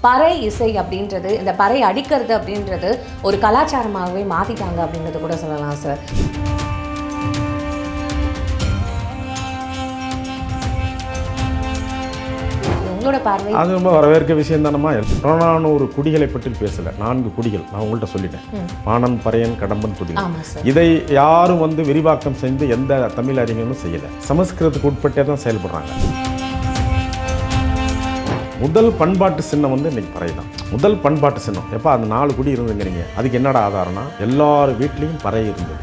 பறை இசை அப்படின்றது, இந்த பறை அடிக்கிறது அப்படின்றது ஒரு கலாச்சாரமாகவே மாற்றிட்டாங்க அப்படின்றது கூட சொல்லலாம் சார். உங்களோட பார்வை அது ரொம்ப வரவேற்க விஷயம் தானம்மா. புறநானூறு குடிகளை பற்றி பேசலை, 4 குடிகள் நான் உங்கள்கிட்ட சொல்லிட்டேன். பாணன், பறையன், கடம்பன், துடிகள். இதை யாரும் விரிவாக்கம் செஞ்சு எந்த தமிழ் அறிஞரும் செய்யலை. சமஸ்கிருதத்துக்கு உட்பட்டே தான் செயல்படுறாங்க. முதல் பண்பாட்டு சின்னம் இன்னைக்கு பறை தான். முதல் பண்பாட்டு சின்னம் எப்போ அந்த 4 குடி இருந்துங்கிறீங்க. அதுக்கு என்னடா ஆதாரம்னா எல்லார் வீட்லேயும் பறை இருந்தது.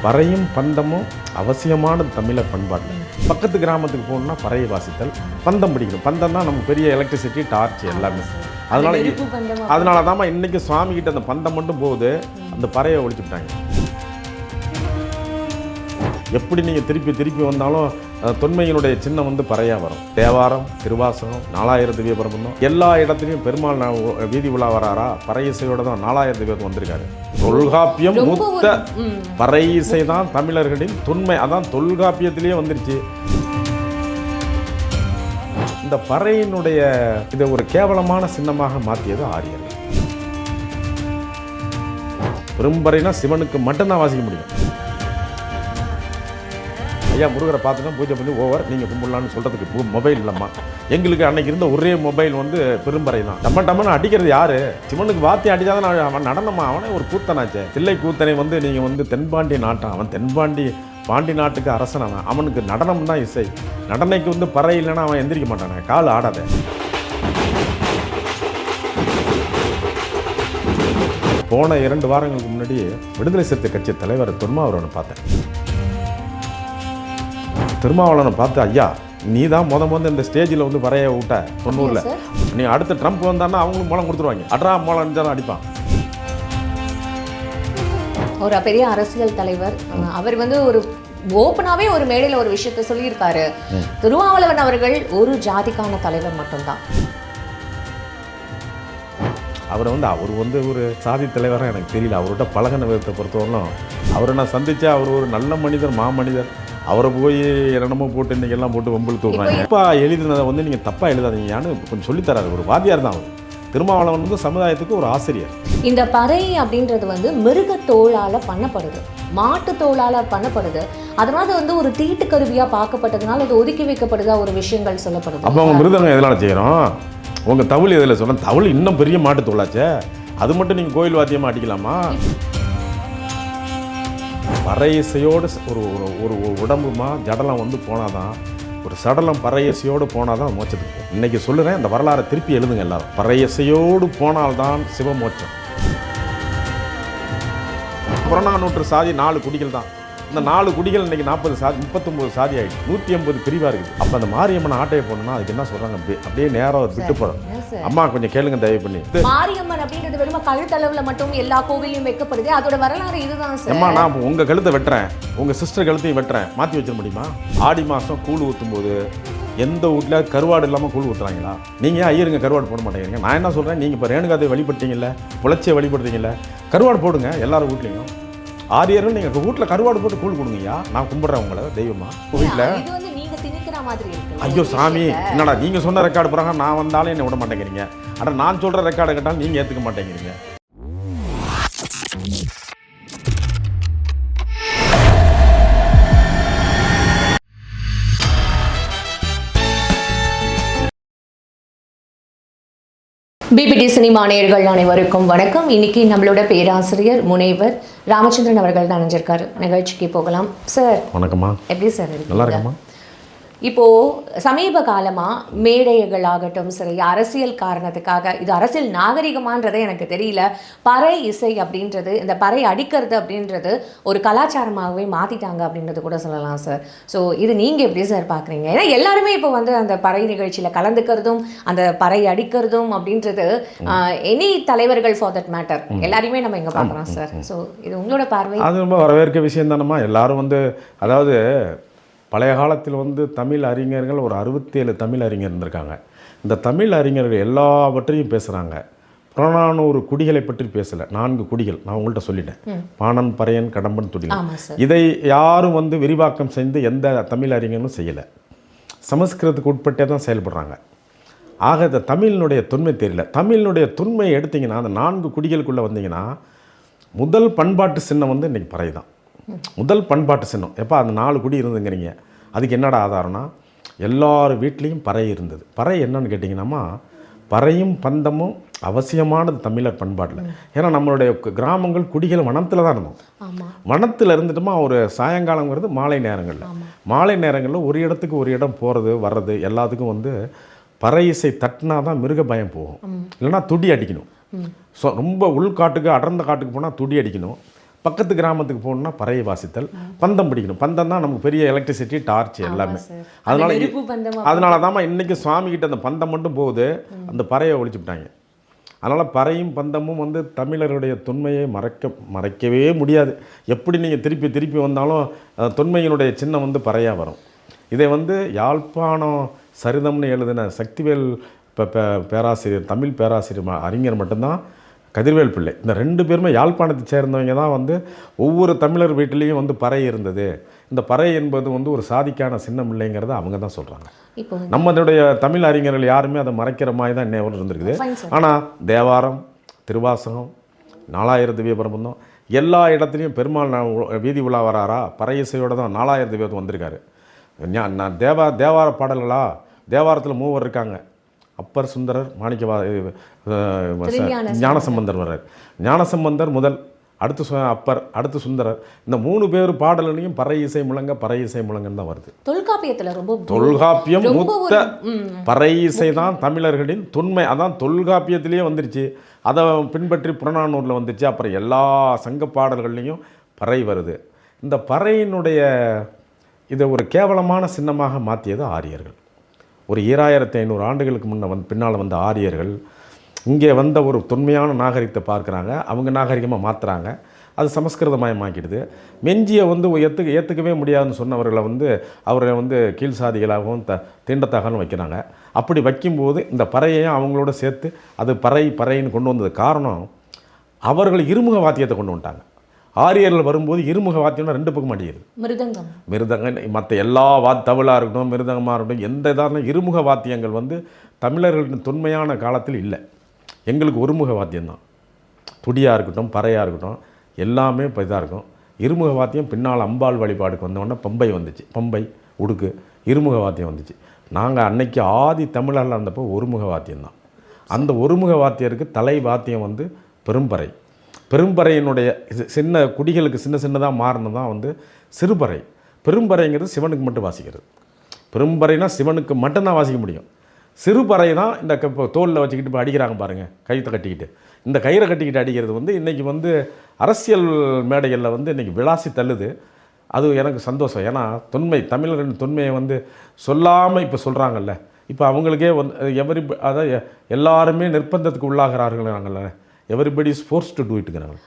பறையும் பந்தமும் அவசியமானது தமிழர் பண்பாடு. பக்கத்து கிராமத்துக்கு போகணும்னா பறையை வாசித்தல், பந்தம் பிடிக்கணும். பந்தம் தான் நம்ம பெரிய எலக்ட்ரிசிட்டி, டார்ச் எல்லாமே. அதனால தான் இன்னைக்கு சுவாமி கிட்ட அந்த பந்தம் மட்டும் போகுது, அந்த பறையை ஒழிச்சுட்டாங்க. எப்படி நீங்கள் திருப்பி வந்தாலும் தொன்மையினுடைய சின்னம் பறையாக வரும். தேவாரம், திருவாசகம், 4000 திவ்ய பிரபந்தம் எல்லா இடத்துலையும் பெருமாள் வீதி உலா வராரா பறை இசையோட தான் 4000 திவ்யத்துக்கு வந்திருக்காரு. தொல்காப்பியம் மூத்த பறை இசை தான் தமிழர்களின் தொன்மை. அதான் தொல்காப்பியத்திலேயே வந்துருச்சு. இந்த பறையினுடைய இதை ஒரு கேவலமான சின்னமாக மாற்றியது ஆரியர்கள். பெரும்பறைனா சிவனுக்கு மட்டும்தான் வாசிக்க முடியும். ஐயா முருகரை பார்த்துதான் பூஜை பண்ணி ஓவர் நீங்கள் கும்பிடலான்னு சொல்கிறதுக்கு மொபைல் இல்லைம்மா. எங்களுக்கு அன்னைக்கு இருந்த ஒரே மொபைல் பெரும்பறை தான். டம்மன்னு அடிக்கிறது யாரு? சிவனுக்கு வாத்தி அடித்தாதான் அவன் நடனமா? அவனே ஒரு கூத்தனாச்சே. தில்லை கூத்தனை நீங்கள் தென்பாண்டி நாட்டான். அவன் பாண்டி நாட்டுக்கு அரசன். அவனுக்கு நடனம் தான் இசை. நடனைக்கு பறை இல்லைன்னா அவன் எந்திரிக்க மாட்டானே, கால் ஆடாத. போன 2 வாரங்களுக்கு முன்னாடி விடுதலை சிறுத்தை கட்சி தலைவர் திருமாவளவனை பார்த்தேன். திருமாவளவனை பார்த்து, ஐயா நீ தான் முத இந்த ஸ்டேஜில் பறைய விட்ட 90ல். நீ அடுத்த ட்ரம்ப் வந்தான்னா அவங்களும் மூலம் கொடுத்துருவாங்க. அட்ரா மூலம் அடிப்பான். ஒரு பெரிய அரசியல் தலைவர் அவர் ஒரு ஓப்பனாகவே ஒரு மேடையில் ஒரு விஷயத்தை சொல்லியிருக்காரு. திருமாவளவன் அவர்கள் ஒரு ஜாதிக்கான தலைவர் மட்டும்தான். அவர் அவர் ஒரு சாதி தலைவராக எனக்கு தெரியல. அவர்கிட்ட பழகின விதத்தை பொறுத்தவரைக்கும் அவரை நான் சந்தித்தா அவர் ஒரு நல்ல மனிதர், மாமனிதர். அவரை போய் என்னமோ போட்டு இன்றைக்கெல்லாம் போட்டு வம்பிழுத்து விட்றாங்க. தப்பாக எழுதினதை நீங்கள் தப்பாக எழுதாதீங்கன்னு கொஞ்சம் சொல்லித்தராரு. ஒரு வாத்தியார் தான் அவர். திருமாவளவன் சமுதாயத்துக்கு ஒரு ஆசிரியர். இந்த பறை அப்படின்றது மிருக தோளால் பண்ணப்படுது, மாட்டு தோளால் பண்ணப்படுது. அதனால ஒரு தீட்டு கருவியாக பார்க்கப்பட்டதுனால அது ஒதுக்கி வைக்கப்படுதா ஒரு விஷயங்கள் சொல்லப்படுது. அப்போ அவங்க மிருதங்கம் எதனால் செய்கிறோம்? உங்கள் தவுள் எதில் சொல்கிறேன்? தவுள் இன்னும் பெரிய மாட்டு தோளாச்சே. அது மட்டும் நீங்கள் கோயில் வாத்தியமாக அடிக்கலாமா? பறை இசையோடு ஒரு உடம்புமா ஜடலம் போனாதான், ஒரு சடலம் பறை இசையோடு போனாதான் மோட்சத்துக்கு. இன்னைக்கு சொல்லுறேன், இந்த வரலாறை திருப்பி எழுதுங்க எல்லாரும். பறை இசையோடு போனால்தான் சிவமோட்சம். புறநானூற்று சாதி 4 குடிகள் தான். இந்த 4 குடிகள் இன்னைக்கு 40 சாதி, 39 சாதி ஆகிடுச்சு. 180 பிரிவாக இருக்குது. அப்போ அந்த மாரியம்மன் ஆட்டையை போடணும்னா அதுக்கு என்ன சொல்கிறாங்க? அப்படியே நேரம் விட்டு போகிறோம். அம்மா கொஞ்சம் கேளுங்க தயவு பண்ணி. மாரியம்மன் அப்படின்றது வெறும் கழுத்தளவில் மட்டும் எல்லா கோவிலையும் வைக்கப்படுது. அதோட வரலாறு இதுதான் சார். அம்மா நான் உங்கள் கழுத்தை வெட்டுறேன், உங்கள் சிஸ்டர் கழுத்தையும் வெட்டுறேன், மாற்றி வச்சிட முடியுமா? ஆடி மாதம் கூழ் ஊற்றும் போது எந்த வீட்டில் கருவாடு இல்லாமல் கூழ் ஊற்றுறாங்களா? நீங்கள் ஐயருங்க கருவாடு போட மாட்டேங்கிறீங்க. நான் என்ன சொல்கிறேன், நீங்கள் இப்போ ரேணுகாதை வழிபட்டீங்கல்ல, புலச்சியை வழிபடுறீங்கல்ல, கருவாடு போடுங்க எல்லாரும் வீட்லேயும். ஆரியர்கள் நீங்கள் வீட்டில் கருவாடு போட்டு கூழ் கொடுங்கய்யா. நான் கும்பிட்றேன் உங்களை தெய்வமா. வீட்டில் ஐயோ சாமி என்னடா நீங்கள் சொன்ன ரெக்கார்டு போகிறாங்க, நான் வந்தாலும் என்னை விட மாட்டேங்கிறீங்க. ஆனால் நான் சொல்கிற ரெக்கார்டை கேட்டாலும் நீங்கள் ஏற்றுக்க மாட்டேங்கிறீங்க. பிபிடி சினிமா நேயர்கள் அனைவருக்கும் வணக்கம். இன்னைக்கு நம்மளோட பேராசிரியர் முனைவர் ராமச்சந்திரன் அவர்கள் தான் நினைஞ்சிருக்காரு. நிகழ்ச்சிக்கு போகலாம். சார் வணக்கம்மா. எப்படி சார் இருக்கு? நல்லா இருக்கம்மா. இப்போது சமீப காலமாக மேடைகளாகட்டும் சரி, அரசியல் காரணத்துக்காக, இது அரசியல் நாகரிகமானதே எனக்கு தெரியல, பறை இசை அப்படின்றது, இந்த பறை அடிக்கிறது அப்படின்றது ஒரு கலாச்சாரமாகவே மாற்றிட்டாங்க அப்படின்றது கூட சொல்லலாம் சார். ஸோ இது நீங்கள் எப்படி சார் பார்க்குறீங்க? ஏன்னா எல்லாருமே இப்போ அந்த பறை நிகழ்ச்சியில் கலந்துக்கிறதும் அந்த பறை அடிக்கிறதும் அப்படின்றது எனி தலைவர்கள் ஃபார் தட் மேட்டர் எல்லாரையுமே நம்ம இங்கே பார்க்குறோம் சார். ஸோ இது உங்களோட பார்வை? அது ரொம்ப வரவேற்க விஷயம் தானம்மா. எல்லாரும் அதாவது பழைய காலத்தில் தமிழ் அறிஞர்கள் ஒரு 67 தமிழ் அறிஞர் இருந்திருக்காங்க. இந்த தமிழ் அறிஞர்கள் எல்லாவற்றையும் பேசுகிறாங்க. புறநானூறு குடிகளை பற்றி பேசலை, 4 குடிகள் நான் உங்கள்கிட்ட சொல்லிட்டேன். பாணன், பறையன், கடம்பன், துடிகள். இதை யாரும் விரிவாக்கம் செஞ்சு எந்த தமிழ் அறிஞரும் செய்யலை. சமஸ்கிருதத்துக்கு உட்பட்டே தான் செயல்படுறாங்க. ஆக இந்த தமிழினுடைய தொன்மை தெரியல. தமிழினுடைய தொன்மை எடுத்திங்கன்னா அந்த 4 குடிகளுக்குள்ளே வந்தீங்கன்னா முதல் பண்பாட்டு சின்னம் வந்து இன்றைக்கி பறை தான். முதல் பண்பாட்டு சின்னம் எப்போ அந்த 4 குடி இருந்துங்கிறீங்க. அதுக்கு என்னடா ஆதாரம்னா எல்லார் வீட்லேயும் பறை இருந்தது. பறை என்னன்னு கேட்டிங்கன்னா பறையும் பந்தமும் அவசியமானது தமிழர் பண்பாட்டில். ஏன்னா நம்மளுடைய கிராமங்கள் குடிகள் வனத்தில் தான் இருந்தோம். வனத்தில் இருந்துட்டுமா ஒரு சாயங்காலங்கிறது மாலை நேரங்களில். மாலை நேரங்களில் ஒரு இடத்துக்கு ஒரு இடம் போகிறது வர்றது எல்லாத்துக்கும் வந்து பறை இசை தட்டினா தான் மிருக பயம் போகும். இல்லைன்னா துடி அடிக்கணும். ஸோ ரொம்ப உள்காட்டுக்கு அடர்ந்த காட்டுக்கு போனால் துடி அடிக்கணும். பக்கத்து கிராமத்துக்கு போகணுன்னா பறையை வாசித்தல், பந்தம் பிடிக்கணும். பந்தம் தான் நமக்கு பெரிய எலக்ட்ரிசிட்டி, டார்ச் எல்லாமே. அதனால தான் இன்றைக்கி சுவாமிகிட்ட அந்த பந்தம் மட்டும் போகுது, அந்த பறையை ஒழிச்சுவிட்டாங்க. அதனால் பறையும் பந்தமும் வந்து தமிழருடைய தொன்மையை மறைக்கவே முடியாது. எப்படி நீங்கள் திருப்பி வந்தாலும் தொன்மையினுடைய சின்னம் வந்து பறையாக வரும். இதை வந்து யாழ்ப்பாணம் சரிதம்னு எழுதின சக்திவேல் பேராசிரியர், தமிழ் பேராசிரியர் அறிஞர் மட்டும்தான், கதிர்வேல் பிள்ளை, இந்த 2 பேருமே யாழ்ப்பாணத்தை சேர்ந்தவங்க தான் வந்து ஒவ்வொரு தமிழர் வீட்டிலையும் வந்து பறை இருந்தது. இந்த பறை என்பது வந்து ஒரு சாதிக்கான சின்னம் இல்லைங்கிறத அவங்க தான் சொல்கிறாங்க. நம்மளுடைய தமிழ் அறிஞர்கள் யாருமே அதை மறைக்கிற மாதிரி தான் இன்னும் இருந்திருக்குது. ஆனால் தேவாரம், திருவாசகம், 4000 திவ்ய பிரபந்தம் எல்லா இடத்துலையும் பெருமாள் வீதி உலா வராரா பறை இசையோடு தான் 4000 திவ்யம் வந்திருக்காரு. நான் தேவார பாடல்களா, தேவாரத்தில் 3 இருக்காங்க. அப்பர், சுந்தரர், ஞானசம்பந்தர் வர்றார். ஞானசம்பந்தர் முதல், அடுத்து அப்பர், அடுத்து சுந்தரர். இந்த 3 பேர் பாடலையும் பறை இசை முழங்கன்னு தான் வருது. தொல்காப்பியம் மூத்த பறை இசை தான் தமிழர்களின் தொன்மை. அதான் தொல்காப்பியத்திலேயே வந்துருச்சு. அதை பின்பற்றி புறநானூரில் வந்துச்சு. அப்புறம் எல்லா சங்க பாடல்கள்லேயும் பறை வருது. இந்த பறையினுடைய இதை ஒரு கேவலமான சின்னமாக மாற்றியது ஆரியர்கள். ஒரு 2500 ஆண்டுகளுக்கு பின்னால் வந்த ஆரியர்கள் இங்கே வந்த ஒரு தொன்மையான நாகரிகத்தை பார்க்குறாங்க. அவங்க நாகரிகமாக மாற்றுறாங்க. அது சமஸ்கிருதமயமாக்கிடுது. மெஞ்சியை வந்து ஏற்றுக்கவே முடியாதுன்னு சொன்னவர்களை வந்து அவரை வந்து கீழ் சாதிகளாகவும் தீண்டத்தாகவும் வைக்கிறாங்க. அப்படி வைக்கும்போது இந்த பறையையும் அவங்களோட சேர்த்து அது பறைன்னு கொண்டு வந்தது காரணம் அவர்கள் இருமுக வாத்தியத்தை கொண்டு வந்துட்டாங்க. ஆரியர்கள் வரும்போது இருமுக வாத்தியம்னா 2 பக்கம் அடிக்கிறது. மிருதங்கம் மற்ற எல்லா தவிழாக இருக்கட்டும், மிருதங்கமாக இருக்கட்டும், எந்த இதான இருமுக வாத்தியங்கள் வந்து தமிழர்களின் தொன்மையான காலத்தில் இல்லை. எங்களுக்கு ஒருமுக வாத்தியம்தான். துடியாக இருக்கட்டும், பறையாக இருக்கட்டும், எல்லாமே இப்போ இதாக இருக்கும். இருமுக வாத்தியம் பின்னால் அம்பாள் வழிபாடுக்கு வந்தோடனே பம்பை வந்துச்சு. பம்பை, உடுக்கு, இருமுக வாத்தியம் வந்துச்சு. நாங்கள் அன்னைக்கு ஆதி தமிழரில் இருந்தப்போ ஒருமுக வாத்தியம்தான். அந்த ஒருமுக வாத்தியருக்கு தலை வாத்தியம் வந்து பெரும்பறை. பெரும்பறையினுடைய சின்ன குடிகளுக்கு சின்னதாக மாறினதான் வந்து சிறுபறை. பெரும்பறைங்கிறது சிவனுக்கு மட்டும் வாசிக்கிறது. பெரும்பறைனா சிவனுக்கு மட்டும்தான் வாசிக்க முடியும். சிறுபறை தான் இந்த இப்போ தோலில் வச்சுக்கிட்டு இப்போ அடிக்கிறாங்க பாருங்கள், கயிற்றை கட்டிக்கிட்டு. இந்த கயிறை கட்டிக்கிட்டு அடிக்கிறது வந்து இன்றைக்கி வந்து அரசியல் மேடைகளில் வந்து இன்றைக்கி விளாசி தள்ளுது. அது எனக்கு சந்தோஷம். ஏன்னா தமிழர்களின் தொன்மையை வந்து சொல்லாமல் இப்போ சொல்கிறாங்கல்ல. இப்போ அவங்களுக்கே வந்து அதாவது எல்லாருமே நிர்பந்தத்துக்கு உள்ளாகிறார்கள்ல. Everybody is force to do இட்டுங்கிறாங்க.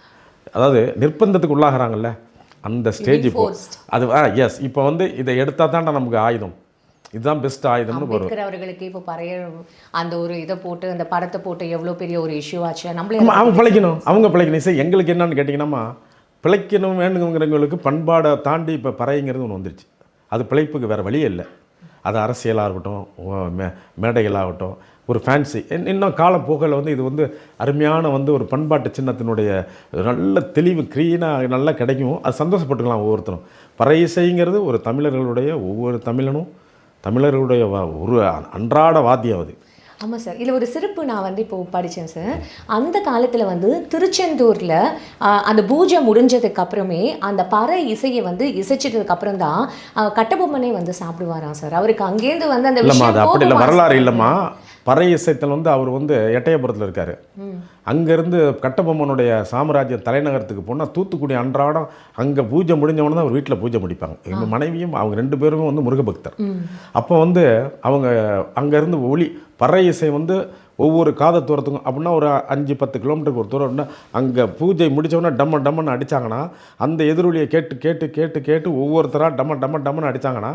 அதாவது நிர்பந்தத்துக்கு உள்ளாகிறாங்கல்ல, அந்த ஸ்டேஜ் இப்போ அது எஸ். இப்போ வந்து இதை எடுத்தால் தான் நமக்கு ஆயுதம், இதுதான் பெஸ்ட் ஆயுதம்னு வரும். அவர்களுக்கு இப்போ பறைய அந்த ஒரு இதை போட்டு அந்த படத்தை போட்டு எவ்வளோ பெரிய ஒரு இஷ்யூ ஆச்சு. அவங்க பிழைக்கணும். சரி, எங்களுக்கு என்னன்னு கேட்டிங்கன்னா பிழைக்கணும் வேணுங்கிறவங்களுக்கு பண்பாடை தாண்டி இப்போ பறைங்கிறது ஒன்று வந்துருச்சு. அது பிழைப்புக்கு வேறு வழியே இல்லை. அது அரசியலாக இருக்கட்டும், மேடைகளாகட்டும், ஒரு ஃபேன்சி. இன்னும் காலம் போகல வந்து இது வந்து அருமையான வந்து ஒரு பண்பாட்டு சின்னத்தினுடைய நல்ல தெளிவு க்ளீனாக நல்லா கிடைக்கும். அது சந்தோஷப்பட்டுக்கலாம் ஒவ்வொருத்தரும். பறை இசைங்கிறது ஒரு தமிழர்களுடைய ஒவ்வொரு தமிழர்களுடைய ஒரு அன்றாட வாத்தியம் அது. ஆமாம் சார். இதில் ஒரு சிறப்பு நான் வந்து இப்போது படித்தேன் சார். அந்த காலத்தில் வந்து திருச்செந்தூரில் அந்த பூஜை முடிஞ்சதுக்கு அப்புறமே அந்த பறை இசையை வந்து இசைச்சதுக்கு அப்புறம் தான் கட்டபொம்மனே வந்து சாப்பிடுவாராம் சார். அவருக்கு அங்கேருந்து வந்து அந்த விஷயம் அப்படி இல்லை, வரலாறு இல்லைம்மா. பறை இசைத்தல் வந்து அவர் வந்து எட்டயபுரத்தில் இருக்கார். அங்கேருந்து கட்டபொம்மனுடைய சாம்ராஜ்யம் தலைநகரத்துக்கு போனால் தூத்துக்குடி அன்றாடம் அங்கே பூஜை முடிஞ்சவொன்னே தான் அவர் வீட்டில் பூஜை முடிப்பாங்க. எங்கள் மனைவியும் அவங்க 2 பேருமே வந்து முருகபக்தர். அப்போ வந்து அவங்க அங்கேருந்து பறை இசை வந்து ஒவ்வொரு காத தூரத்துக்கும் அப்படின்னா ஒரு 5-10 கிலோமீட்டருக்கு ஒரு தூரம் அங்கே பூஜை முடித்தவொடனே டம்மன்னு அடித்தாங்கன்னா அந்த எதிரொலியை கேட்டு ஒவ்வொருத்தராக டம்மன்னு அடித்தாங்கன்னா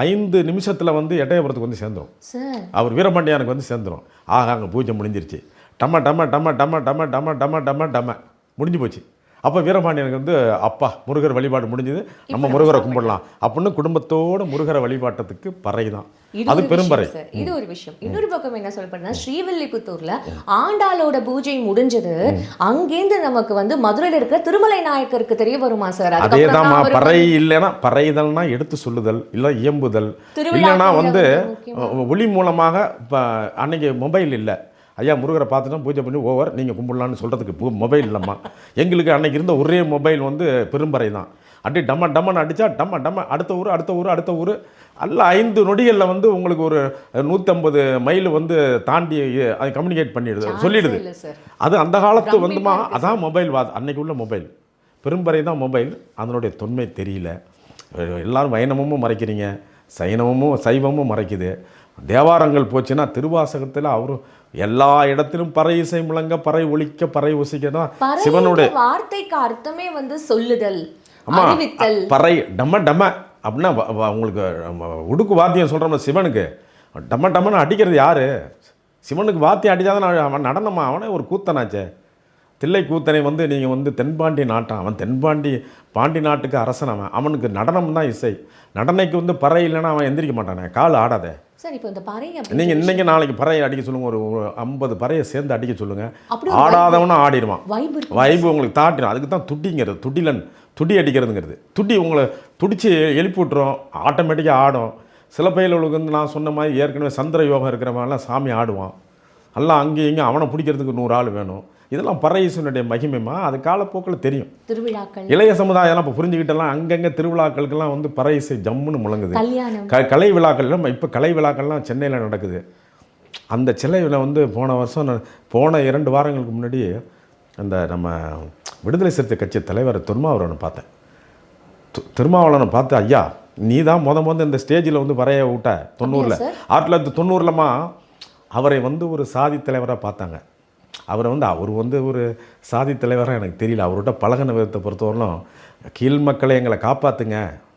5 நிமிஷத்தில் வந்து எட்டயபுரத்துக்கு வந்து சேர்ந்துடும். அவர் வீரபாண்டியானுக்கு வந்து சேர்ந்துடும். அங்கே பூஜை முடிஞ்சிருச்சு. டம்ம முடிஞ்சு போச்சு. அப்போ வீரபாண்டியனுக்கு வந்து அப்பா முருகர் வழிபாடு முடிஞ்சது, நம்ம முருகரை கும்பிடலாம் அப்படின்னு குடும்பத்தோடு முருகரை வழிபாட்டத்துக்கு பறை தான். அது பெரும்பறை. இது ஒரு விஷயம். இன்னொரு பக்கம் என்ன சொல்லப்படுதுன்னா, ஸ்ரீவில்லிபுத்தூர்ல ஆண்டாளோட பூஜை முடிஞ்சது, அங்கேருந்து நமக்கு வந்து மதுரையில் இருக்கிற திருமலை நாயக்கருக்கு தெரிய வருமா சார்? அதேதான் பறை இல்லைன்னா பறைதல்னா எடுத்து சொல்லுதல், இல்லை இயம்புதல், இல்லைன்னா வந்து ஒளி மூலமாக. இப்போ அன்னைக்கு மொபைல் இல்லை, ஐயா முருகரை பார்த்துட்டோம் பூஜை பண்ணி ஓவர் நீங்கள் கும்பிடலான்னு சொல்கிறதுக்கு மொபைல் இல்லைம்மா. எங்களுக்கு அன்னைக்கு இருந்த ஒரே மொபைல் வந்து பெரும்பறை தான். அப்படியே டம்மன்னு அடித்தா டம்ம அடுத்த ஊர் அல்ல 5 நொடிகளில் வந்து உங்களுக்கு ஒரு 150 மைல் வந்து தாண்டி அது கம்யூனிகேட் பண்ணிடுது, சொல்லிடுது. அது அந்த காலத்து வந்துமா, அதான் மொபைல் அன்னைக்கு உள்ள மொபைல். பெரும்பறை தான் மொபைல். அதனுடைய தொன்மை தெரியல. எல்லாரும் வைணவமும் மறைக்கிறீங்க, சைவமும் மறைக்குது. தேவாரங்கள் போச்சுன்னா திருவாசகத்தில் அவரும் எல்லா இடத்திலும் பறை இசை முழங்க, பறை ஒலிக்க, பறை ஒசிக்கனா சிவனுடைய வார்த்தைக்கு அர்த்தமே வந்து சொல்லுதல், அறிவித்தல். பறை டம்ம அப்படின்னா உங்களுக்கு உடுக்கு வாத்தியம் சொல்கிறோம்ல, சிவனுக்கு டம்மன்னு அடிக்கிறது யாரு? சிவனுக்கு வாத்தியம் அடித்தாதான் அவன் நடனமா, அவனே ஒரு கூத்தனாச்சே. தில்லை கூத்தனை வந்து நீங்கள் வந்து தென்பாண்டி நாட்டான், அவன் பாண்டி நாட்டுக்கு அரசன். அவனுக்கு நடனம் தான் இசை. நடனைக்கு வந்து பறை இல்லைன்னா அவன் எந்திரிக்க மாட்டானே, கால் ஆடாதே. சார் இப்போ இந்த பறை நீங்கள் இன்னைக்கு நாளைக்கு பறையை அடிக்க சொல்லுங்கள், ஒரு 50 பறையை சேர்ந்து அடிக்க சொல்லுங்கள், ஆடாதவனும் ஆடிடுவான். வைப்பு உங்களுக்கு தாட்டிடும். அதுக்கு தான் துடிங்கிறது, துடி அடிக்கிறதுங்கிறது. துடி உங்களை துடிச்சு எழுப்பி விட்டுரும், ஆட்டோமேட்டிக்காக ஆடும். சில பயிர்களுக்கு வந்து நான் சொன்ன மாதிரி ஏற்கனவே சந்திர யோகம் இருக்கிறவங்கலாம் சாமி ஆடுவான். எல்லாம் அங்கேயும் இங்கே அவனை பிடிக்கிறதுக்கு 100 ஆள் வேணும். இதெல்லாம் பறை இசையினுடைய மகிமைமா, அது காலப்போக்கில் தெரியும். திருவிழாக்கள் இளைய சமுதாயம் இப்போ புரிஞ்சுக்கிட்டலாம். அங்கங்கே திருவிழாக்களுக்கெல்லாம் வந்து பறை இசை ஜம்முன்னு முழங்குது. கலை விழாக்கள்லாம் இப்போ கலை விழாக்கள்லாம் சென்னையில் நடக்குது. அந்த சிலையில் வந்து போன 2 வாரங்களுக்கு முன்னாடி அந்த நம்ம விடுதலை சிறுத்தை கட்சி தலைவர் திருமாவளவனை பார்த்தேன். திருமாவளவனை பார்த்து, ஐயா நீ தான் முத இந்த ஸ்டேஜில் வந்து பறைய விட்ட 90ல் 1990லமா அவரை வந்து ஒரு சாதி தலைவராக பார்த்தாங்க. அவர் வந்து ஒரு சாதி தலைவராக எனக்கு தெரியல. அவர்கிட்ட பழகின விதத்தை பொறுத்தவரையிலும் கீழ் மக்களை எங்களை காப்பாற்றுங்க,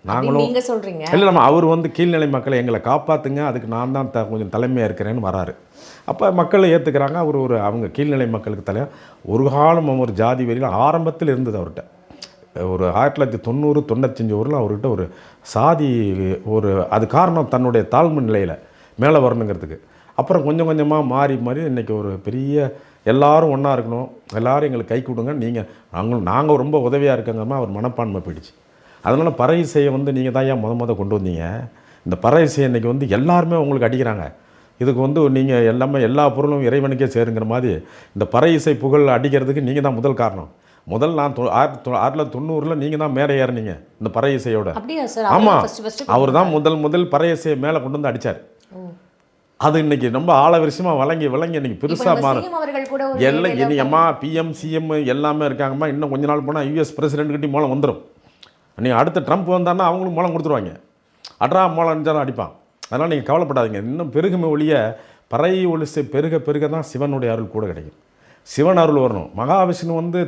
நாங்களும் சொல்கிறீங்க இல்லை நம்ம அவர் வந்து கீழ்நிலை மக்களை எங்களை காப்பாற்றுங்க, அதுக்கு நான் தான் கொஞ்சம் தலைமையாக இருக்கிறேன்னு வராரு. அப்போ மக்களை ஏற்றுக்கிறாங்க. அவர் அவங்க கீழ்நிலை மக்களுக்கு தலைவர். ஒரு காலம் ஒரு ஜாதி வரியில் ஆரம்பத்தில் இருந்தது அவர்கிட்ட. ஒரு 1990 95 அவர்கிட்ட ஒரு சாதி அது காரணம் தன்னுடைய தாழ்வு நிலையில் மேலே வரணுங்கிறதுக்கு. அப்புறம் கொஞ்சம் கொஞ்சமாக மாறி இன்றைக்கி ஒரு பெரிய எல்லோரும் ஒன்றா இருக்கணும், எல்லோரும் எங்களுக்கு கை கொடுங்க, நாங்கள் ரொம்ப உதவியாக இருக்கங்கம்மா அவர் மனப்பான்மை போயிடுச்சு. அதனால் பறை இசையை வந்து நீங்கள் தான் ஏன் முத கொண்டு வந்தீங்க. இந்த பறை இசையை இன்றைக்கி வந்து எல்லாருமே உங்களுக்கு அடிக்கிறாங்க. இதுக்கு வந்து நீங்கள் எல்லா பொருளும் இறைவனுக்கே சேருங்கிற மாதிரி இந்த பறை இசை புகழ் அடிக்கிறதுக்கு நீங்கள் தான் முதல் காரணம். நான் 1990 நீங்கள் தான் மேலே ஏறினீங்க இந்த பறை இசையோட. ஆமாம், அவர் தான் முதல் பறை இசையை மேலே கொண்டு வந்து அடித்தார். அது இன்னைக்கு ரொம்ப ஆழவரிசமாக விளங்கி இன்னைக்கு பெருசாக மாறும். எல்லாம் இனியம்மா பிஎம் சிஎம் எல்லாமே இருக்காங்கம்மா. இன்னும் கொஞ்ச நாள் போனால் யூஎஸ் பிரசிடென்ட்கிட்ட மூலம் வந்துடும். நீங்கள் அடுத்த ட்ரம்ப் வந்தான்னா அவங்களும் மூலம் கொடுத்துருவாங்க. அட்ரா மூலம் அடிப்பான். அதனால் நீங்கள் கவலைப்படாதீங்க. இன்னும் பெருகுமே ஒழிய பறை ஒலிசை பெருக தான் சிவனுடைய அருள் கூட கிடைக்கும். சிவன் அருள் வரணும். மகாவிஷ்ணு வந்து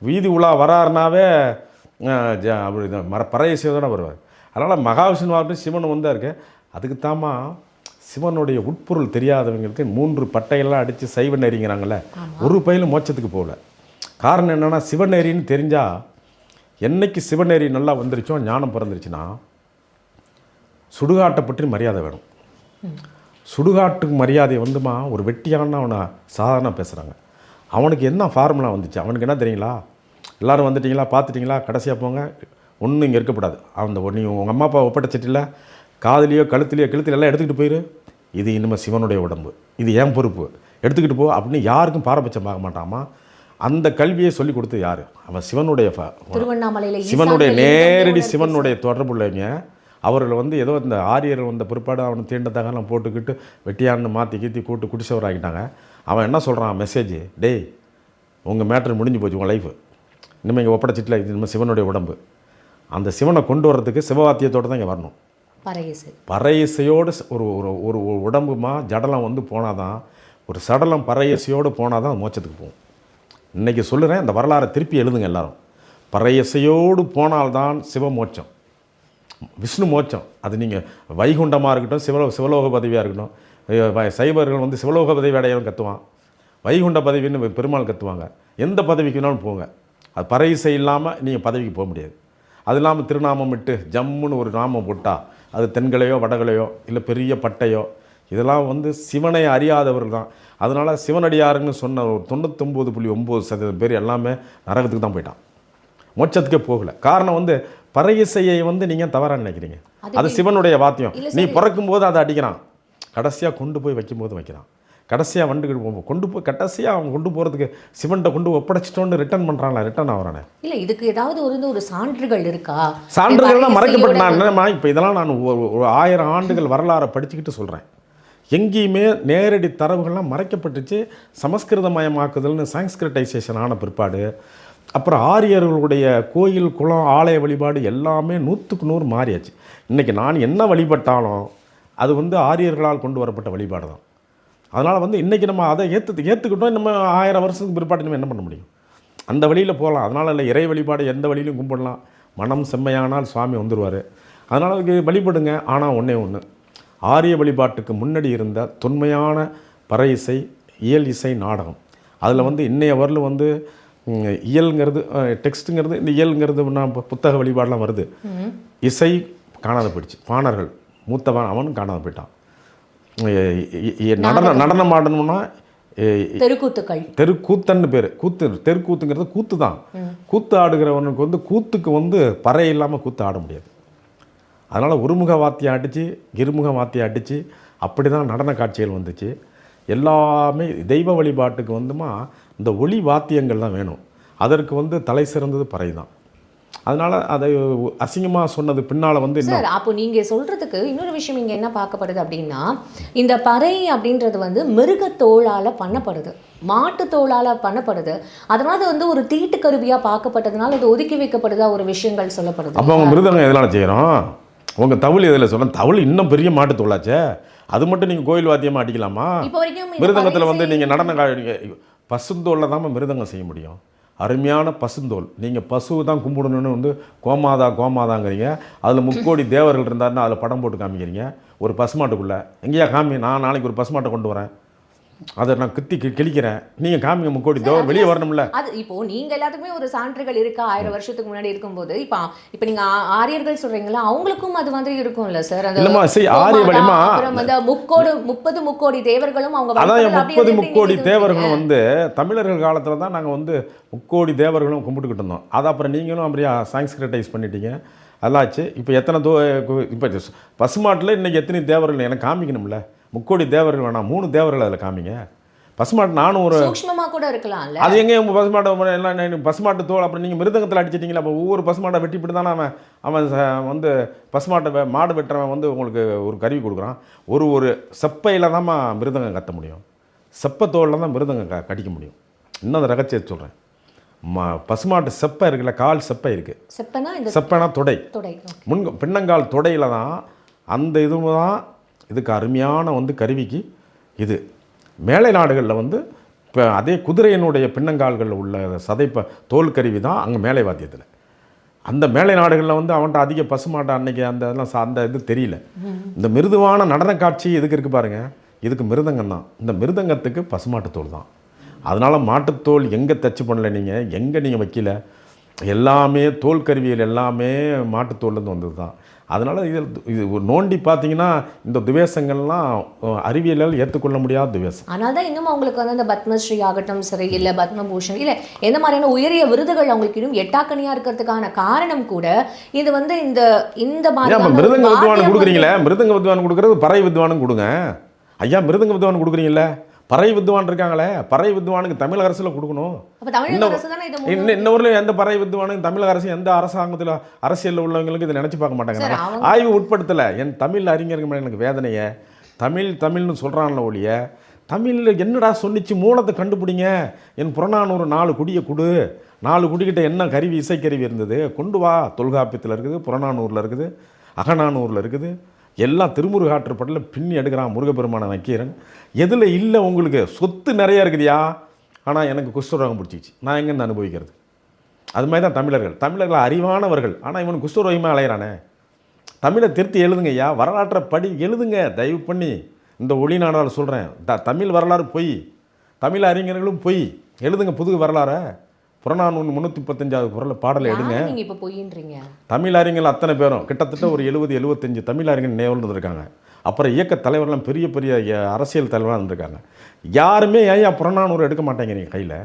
வீதி உலா வராருனாவே அப்படி பறை இசையோட வருவார். அதனால் மகாவிஷ்ணு ஆகட்டும் சிவன் வந்தா இருக்கு. அதுக்கு தாமா சிவனுடைய உட்பொருள் தெரியாதவங்களுக்கு 3 பட்டையெல்லாம் அடித்து சைவ நெறிங்கிறாங்களே, ஒரு பயிலும் மோட்சத்துக்கு போகல. காரணம் என்னென்னா சிவநெறின்னு தெரிஞ்சால் என்னைக்கு சிவநெறி நல்லா வந்துருச்சோ ஞானம் பிறந்துருச்சுன்னா சுடுகாட்டை பற்றி மரியாதை வேணும். சுடுகாட்டுக்கு மரியாதை வந்துமா ஒரு வெட்டியான அவனை சாதாரண பேசுகிறாங்க. அவனுக்கு என்ன ஃபார்முலா வந்துச்சு? அவனுக்கு என்ன தெரியுங்களா? எல்லோரும் வந்துட்டிங்களா, பார்த்துட்டிங்களா, கடைசியாக போங்க, ஒன்றும் இங்கே இருக்கக்கூடாது. நீ உங்கள் அம்மா அப்பா ஒப்படைச்சிட்டில்ல, காதுலையோ கழுத்துலையோ எல்லாம் எடுத்துக்கிட்டு போயிரு. இது இனிமேல் சிவனுடைய உடம்பு, இது ஏன் பொறுப்பு, எடுத்துக்கிட்டு போ அப்படின்னு யாருக்கும் பாரபட்சம் பார்க்க மாட்டாமா. அந்த கல்வியை சொல்லி கொடுத்து யார்? அவன் சிவனுடைய நேரடி சிவனுடைய தொடர்புள்ளவங்க. அவர்கள் வந்து ஏதோ இந்த ஆரியர்கள் வந்த பிற்பாடு அவனை தீண்டத்தகலாம் போட்டுக்கிட்டு வெட்டியான்னு மாற்றி கூட்டு குடிச்சவராகிட்டாங்க. அவன் என்ன சொல்கிறான் மெசேஜ், டேய் உங்கள் மேட்ரு முடிஞ்சு போச்சு, உங்கள் லைஃபு இனிமேல் இங்கே ஒப்படைச்சிட்டில், இது இனிமேல் சிவனுடைய உடம்பு. அந்த சிவனை கொண்டு வர்றதுக்கு சிவவாத்தியத்தோடு தான் இங்கே வரணும். பறை இசையோடு ஒரு உடம்புமா ஜடலம் வந்து போனால் தான், ஒரு சடலம் பறை இசையோடு போனால் தான் மோட்சத்துக்கு போகும். இன்றைக்கி சொல்லுறேன், இந்த வரலாறை திருப்பி எழுதுங்க எல்லாரும். பறை இசையோடு போனால்தான் சிவமோட்சம், விஷ்ணு மோட்சம். அது நீங்கள் வைகுண்டமாக இருக்கட்டும், சிவலோக பதவியாக இருக்கட்டும். சைவர்கள் வந்து சிவலோக பதவி அடையவும் கற்றுவான், வைகுண்ட பதவின்னு பெருமாள் கற்றுவாங்க. எந்த பதவிக்குனாலும் போங்க, அது பறை இசை இல்லாமல் நீங்கள் பதவிக்கு போக முடியாது. அது இல்லாமல் திருநாமம் விட்டு ஜம்முன்னு ஒரு நாமம் போட்டால் அது தென்களையோ வடகளையோ இல்லை பெரிய பட்டையோ இதெல்லாம் வந்து சிவனை அறியாதவர்கள் தான். அதனால் சிவனடியாருன்னு சொன்ன ஒரு 99.9% பேர் எல்லாமே நரகத்துக்கு தான் போயிட்டான், மோட்சத்துக்கே போகலை. காரணம் வந்து பறை இசையை வந்து நீங்கள் தவறாக நினைக்கிறீங்க. அது சிவனுடைய வாத்தியம். நீ பிறக்கும்போது அதை அடிக்கிறான், கடைசியாக கொண்டு போய் வைக்கும்போது வைக்கிறான், கடைசியாக வண்டுக்கு கொண்டு போய் கடைசியாக அவன் கொண்டு போகிறதுக்கு சிவன்கிட்ட கொண்டு ஒப்படைச்சிட்டோன்னு ரிட்டர்ன் பண்ணுறான்ல, ரிட்டர்ன் ஆகிறானே. இல்லை, இதுக்கு ஏதாவது ஒரு சான்றுகள் இருக்கா? சான்றுகள்லாம் மறைக்கப்பட்டான். இப்போ இதெல்லாம் நான் ஒரு 1000 ஆண்டுகள் வரலாறை படிச்சுக்கிட்டு சொல்கிறேன். எங்கேயுமே நேரடி தரவுகள்லாம் மறைக்கப்பட்டுச்சு. சமஸ்கிருதமயமாக்குதல்னு சான்ஸ்கிரிட்டைசேஷன் ஆன பிற்பாடு அப்புறம் ஆரியர்களுடைய கோயில் குளம் ஆலய வழிபாடு எல்லாமே 100க்கு 100 மாறியாச்சு. இன்றைக்கி நான் என்ன வழிபட்டாலும் அது வந்து ஆரியர்களால் கொண்டு வரப்பட்ட வழிபாடு தான். அதனால் வந்து இன்றைக்கி நம்ம அதை ஏற்றுக்கிட்டோம். நம்ம 1000 வருஷத்துக்கு பிற்பாடு நம்ம என்ன பண்ண முடியும்? அந்த வழியில் போகலாம். அதனால் இல்லை, இறை வழிபாடு எந்த வழியிலும் கும்பிடலாம். மனம் செம்மையானால் சுவாமி வந்துடுவார். அதனால் அதுக்கு வழிபடுங்க. ஆனால் ஒன்றே ஒன்று, ஆரிய வழிபாட்டுக்கு முன்னாடி இருந்த தொன்மையான பறை இசை, இயல் இசை, நாடகம், அதில் வந்து இன்னைய வரலும் வந்து இயல்ங்கிறது டெக்ஸ்ட்டுங்கிறது, இந்த இயல்ங்கிறது புத்தக வழிபாடெலாம் வருது. இசை காணாத போயிடுச்சு. பாணர்கள் மூத்தவன் அவனும் காணாத போயிட்டான். நடனம் ஆடணும்னா தெருக்கூத்தன்னு பேர். தெருக்கூத்துங்கிறது கூத்து தான். கூத்து ஆடுகிறவனுக்கு வந்து கூத்துக்கு வந்து பறை இல்லாமல் கூத்து ஆட முடியாது. அதனால் ஒருமுக வாத்தியம் அடித்து இருமுக வாத்தியம் அடித்து அப்படி தான் நடன காட்சிகள் வந்துச்சு. எல்லாமே தெய்வ வழிபாட்டுக்கு வந்துமா இந்த ஒளி வாத்தியங்கள் தான் வேணும். அதற்கு வந்து தலை சிறந்தது பறை தான். அதனால் அதை அசிங்கமாக சொன்னது பின்னால் வந்து சார், அப்போ நீங்கள் சொல்கிறதுக்கு இன்னொரு விஷயம் இங்கே என்ன பார்க்கப்படுது அப்படின்னா, இந்த பறை அப்படின்றது வந்து மிருகத்தோளால் பண்ணப்படுது, மாட்டுத்தோளால் பண்ணப்படுது. அதனால் வந்து ஒரு தீட்டு கருவியாக பார்க்கப்பட்டதுனால அது ஒதுக்கி வைக்கப்படுதா ஒரு விஷயங்கள் சொல்லப்படுது. அப்போ அவங்க மிருதங்கம் எதனால் செய்கிறோம்? உங்கள் தவுள் இதில் சொல்ல, தவுள் இன்னும் பெரிய மாட்டுத்தோளாச்சே, அது மட்டும் நீங்கள் கோயில் வாத்தியமாக அடிக்கலாமா? இப்போ வரைக்கும் மிருதங்கத்தில் வந்து நீங்கள் நடன பசுந்தோளில் தான் மிருதங்கம் செய்ய முடியும். அருமையான பசுந்தோல். நீங்கள் பசுவை தான் கும்பிடணுன்னு வந்து கோமாதாங்கிறீங்க. அதில் 3 கோடி தேவர்கள் இருந்தாருன்னா அதில் படம் போட்டு காமிக்கிறீங்க. ஒரு பசுமாட்டுக்குள்ளே எங்கேயா காமி, நான் நாளைக்கு ஒரு பசுமாட்டை கொண்டு வரேன், அதை நான் கிழிக்கிறேன், நீங்கள் காமிங்க 3 கோடி தேவர் வெளியே வரணும்ல. அது இப்போ நீங்கள் எல்லாத்துக்குமே ஒரு சான்றுகள் இருக்கா? 1000 வருஷத்துக்கு முன்னாடி இருக்கும்போது இப்போ நீங்கள் ஆரியர்கள் சொல்கிறீங்களா, அவங்களுக்கும் அது மாதிரி இருக்கும்ல சார்? இல்லைம்மா, சரி, ஆரிய வழிமா அந்த 30 முக்கோடி தேவர்களும் அவங்க அதான் 30 முக்கோடி தேவர்களும் வந்து தமிழர்கள் காலத்தில் தான் நாங்கள் வந்து 3 கோடி தேவர்களும் கும்பிட்டுக்கிட்டு இருந்தோம். அதை அப்புறம் நீங்களும் அப்படியே சான்ஸ்கிரிட்டைஸ் பண்ணிட்டீங்க, அதாச்சு. இப்போ எத்தனை இப்போ பசுமாட்டில் இன்றைக்கி எத்தனை தேவர்கள் எனக்கு காமிக்கணும்ல? 3 கோடி தேவர்கள் வேணாம், 3 தேவர்கள் அதில் காமிங்க. பசுமாட்டு நானும் ஒரு சூக்ஷ்மமாக கூட இருக்கலாம். அது எங்கே பசுமாட்டை எல்லாம் பசுமாட்டு தோல். அப்புறம் நீங்கள் மிருதங்கத்தில் அடிச்சிட்டிங்களா? அப்போ ஒவ்வொரு பசுமாட்டை வெட்டிப்பிட்டு தானே அவன் வந்து பசுமாட்டை மாடு வெட்டுறவன் வந்து உங்களுக்கு ஒரு கருவி கொடுக்குறான். ஒரு செப்பையில் தான் மிருதங்கம் கத்த முடியும். செப்ப தோலில் தான் மிருதங்கம் கடிக்க முடியும். இன்னும் அந்த ரகசியத்தை சொல்கிறேன். பசுமாட்டு செப்பை இருக்குல்ல, கால் செப்பை இருக்குது. செப்பைனா தொடை, பின்னங்கால் தொடையில் தான் அந்த இதுதான் இதுக்கு அருமையான வந்து கருவிக்கு. இது மேலை நாடுகளில் வந்து இப்போ அதே குதிரையினுடைய பின்னங்கால்களில் உள்ள தோல் கருவி தான் அங்கே மேலை வாத்தியத்தில். அந்த மேலை நாடுகளில் வந்து அவன்கிட்ட அதிக பசுமாட்டை அன்னைக்கு அந்த இது தெரியல. இந்த மிருதுவான நடன காட்சி இதுக்கு இருக்குது பாருங்கள், இதுக்கு மிருதங்கம் தான். இந்த மிருதங்கத்துக்கு பசுமாட்டு தோல் தான். அதனால் மாட்டுத்தோல் எங்கே தச்சு பண்ணல, நீங்கள் எங்கே நீங்கள் வைக்கல, எல்லாமே தோல் கருவிகள் எல்லாமே மாட்டுத்தோல்லேருந்து வந்தது தான். அதனால் இது நோண்டி பார்த்தீங்கன்னா இந்த துவேஷங்கள்லாம் அறிவியலால் ஏற்றுக்கொள்ள முடியாத துவேஷம். அதனால தான் இன்னும் அவங்களுக்கு வந்து அந்த பத்மஸ்ரீ ஆகட்டும் சரி, இல்லை பத்மபூஷன், இல்லை எந்த மாதிரியான உயரிய விருதுகள் அவங்களுக்கு இன்னும் எட்டாக்கணியாக இருக்கிறதுக்கான காரணம் கூட இது வந்து இந்த மாதிரி மிருதங்க வித்வான் கொடுக்குறீங்களே, மிருதங்க வித்வான் கொடுக்குறது பறை வித்வானும் கொடுங்க ஐயா. மிருதங்க வித்வான் கொடுக்குறீங்களே, பறை வித்வான் இருக்காங்களே, பறை வித்வானுக்கு தமிழக அரசில் கொடுக்கணும். இன்ன ஊரில் எந்த பறை வித்வானுக்கு தமிழக அரசு எந்த அரசாங்கத்தில் அரசியலில் உள்ளவங்களுக்கு இதை நினச்சி பார்க்க மாட்டாங்க. ஆய்வு உட்படுத்தலை. என் தமிழ் அறிஞர்கள் எனக்கு வேதனையை. தமிழ்னு சொல்கிறான்ல ஒழிய தமிழில் என்னடா சொன்னிச்சு மூலத்தை கண்டுபிடிங்க. என் புறநானூறு 4 குடியை கொடு, 4 குடிக்கிட்ட என்ன கருவி இசைக்கருவி இருந்தது கொண்டு வா. தொல்காப்பியத்தில் இருக்குது, புறநானூரில் இருக்குது, அகநானூரில் இருக்குது, எல்லாம் திருமுருகாற்றுப்பட்டில் பின்னி எடுக்கிறான் முருகப்பெருமான நக்கீரன். எதில் இல்லை உங்களுக்கு சொத்து நிறையா இருக்குதுயா, ஆனால் எனக்கு குஷ்டரோகம் பிடிச்சிச்சு, நான் எங்கேருந்து அனுபவிக்கிறது? அது மாதிரி தான் தமிழர்கள் அறிவானவர்கள், ஆனால் இவன் குஷ்டரோகமாக அலையிறானே. தமிழை திருத்தி எழுதுங்க ஐயா, வரலாற்றை எழுதுங்க தயவு பண்ணி. இந்த ஒளி நாடால் சொல்கிறேன், தமிழ் வரலாறு பொய், தமிழ் அறிஞர்களும் பொய். எழுதுங்க புது வரலாறை, புறநானூறு 335வது குறள் பாடலை எடுங்க. யாரை நீங்க இப்ப பொய்ன்றீங்க? தமிழ் அறிஞர்கள் அத்தனை பேரும் கிட்டத்தட்ட ஒரு 70-75 தமிழ் அறிஞர் நேவல் இருந்திருக்காங்க. அப்புறம் இயக்க தலைவர்லாம் பெரிய பெரிய அரசியல் தலைவராக இருந்திருக்காங்க. யாருமே ஏன் புறநானூறு எடுக்க மாட்டேங்கிறீங்க கையில்?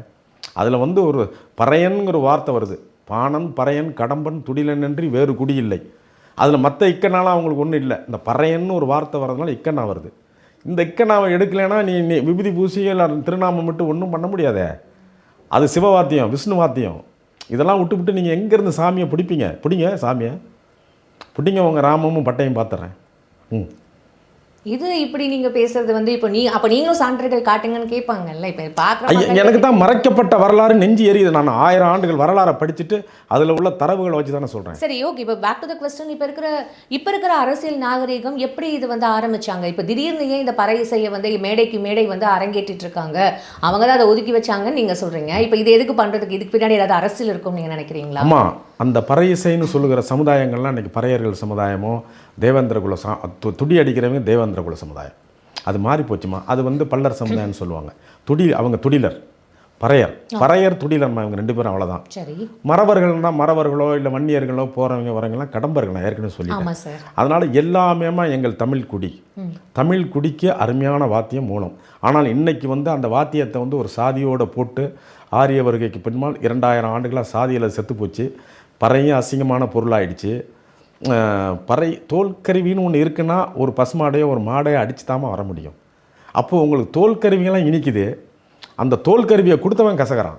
அதில் வந்து ஒரு பறையன்கிற வார்த்தை வருது. பாணன் பறையன் கடம்பன் துடிலன்றி வேறு குடி இல்லை. அதில் மற்ற இக்கனாலாம் அவங்களுக்கு ஒன்றும் இல்லை. இந்த பறையன்னு ஒரு வார்த்தை வர்றதுனால இக்கனா வருது. இந்த இக்கனாவை எடுக்கலைன்னா நீ விபூதி பூசிகள் திருநாமம் விட்டு ஒன்றும் பண்ண முடியாதே. அது சிவவாத்தியம், விஷ்ணு வாத்தியம். இதெல்லாம் விட்டு நீங்கள் எங்கேருந்து சாமியை பிடிங்க சாமியை பிடிங்க. உங்கள் ராமமும் பட்டையும் பார்த்துறேன். இது இப்படி நீங்க பேசுறது வந்து இப்போ அப்ப நீங்களும் சான்றுகள் காட்டுங்கன்னு கேட்பாங்கல்ல. இப்போ பார்க்குற எனக்கு தான் மறைக்கப்பட்ட வரலாறு நெஞ்சு எரியுது. நான் 1000 ஆண்டுகள் வரலாறை படிச்சுட்டு அதில் உள்ள தரவுகளை வச்சு தானே சொல்கிறேன். சரி, ஓகே. இப்போ பேக் டு த கொஸ்டின். இப்போ இருக்கிற அரசியல் நாகரிகம் எப்படி இது வந்து ஆரம்பிச்சாங்க? இப்போ திடீர்னு ஏன் இந்த பறை இசையை வந்து மேடைக்கு மேடை வந்து அரங்கேற்றிட்டு இருக்காங்க? அவங்க தான் அதை ஒதுக்கி வச்சாங்கன்னு நீங்க சொல்றீங்க. இப்போ இது எதுக்கு பண்றதுக்கு? இதுக்கு பின்னாடி ஏதாவது அரசியல் இருக்கும் நீங்க நினைக்கிறீங்களா? ஆமாம், அந்த பறை இசைன்னு சொல்லுகிற சமுதாயங்கள்லாம் இன்றைக்கி பறையர்கள் சமுதாயமோ தேவேந்திர குல துடி அடிக்கிறவங்க தேவேந்திர குல சமுதாயம் அது மாறி போச்சுமா. அது வந்து பல்லர் சமுதாயம்னு சொல்லுவாங்க. அவங்க துடிலர், பறையர் துடிலர், இவங்க 2 பேரும் அவ்வளோதான். சரி. மறவர்கள்னா மறவர்களோ இல்லை வன்னியர்களோ போகிறவங்க வரவங்கலாம் கடம்பர்கள், நான் ஏற்கனவே சொல்லிட்டேன். அதனால் எல்லாமேமா எங்கள் தமிழ் குடிக்கு அருமையான வாத்தியம் மூலம். ஆனால் இன்னைக்கு வந்து அந்த வாத்தியத்தை வந்து ஒரு சாதியோடு போட்டு ஆரிய வருகைக்கு பின்னால் 2000 ஆண்டுகளாக சாதியில் செத்து போச்சு. பறையும் அசிங்கமான பொருளாயிடுச்சு. பறை தோல்கருவின்னு ஒன்று இருக்குன்னா ஒரு பசுமாடையோ ஒரு மாடையோ அடித்து தாமா வர முடியும். அப்போது உங்களுக்கு தோல்கருவிகள்லாம் இனிக்குது. அந்த தோல்கருவியை கொடுத்தவன் கசகரான்.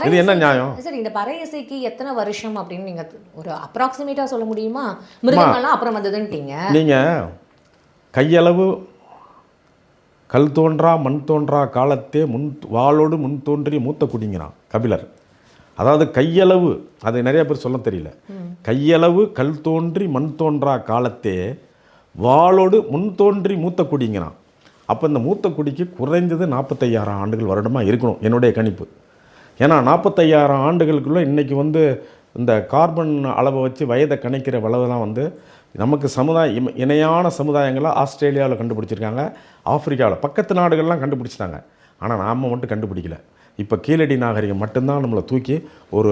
இது என்ன நியாயம்? சரி, இந்த பறை இசைக்கு எத்தனை வருஷம் அப்படின்னு நீங்கள் ஒரு அப்ராக்சிமேட்டாக சொல்ல முடியுமா? மிருகங்கள்லாம் அப்புறம் வந்ததுன்ட்டீங்க. நீங்கள் கையளவு கல் தோன்றா மண் தோன்றா காலத்தே வாளோடு முன் தோன்றி மூத்த குடிங்கிறான் கபிலர். அதாவது கையளவு, அது நிறைய பேர் சொல்ல தெரியல. கையளவு கல் தோன்றி மண் தோன்றா காலத்தே வாளோடு முன் தோன்றி மூத்த குடிங்கிறான். அப்போ இந்த மூத்த குடிக்கு குறைந்தது 45,000 ஆண்டுகள் வருடமாக இருக்கணும் என்னுடைய கணிப்பு. ஏன்னா 45,000 ஆண்டுகளுக்குள்ளே இன்றைக்கி வந்து இந்த கார்பன் அளவை வச்சு வயதை கணிக்கிற அளவுலாம் வந்து நமக்கு இணையான சமுதாயங்களை ஆஸ்திரேலியாவில் கண்டுபிடிச்சிருக்காங்க, ஆப்பிரிக்காவில் பக்கத்து நாடுகள்லாம் கண்டுபிடிச்சிட்டாங்க. ஆனால் நாம் மட்டும் கண்டுபிடிக்கல. இப்போ கீழடி நாகரிகம் மட்டும்தான் நம்மளை தூக்கி ஒரு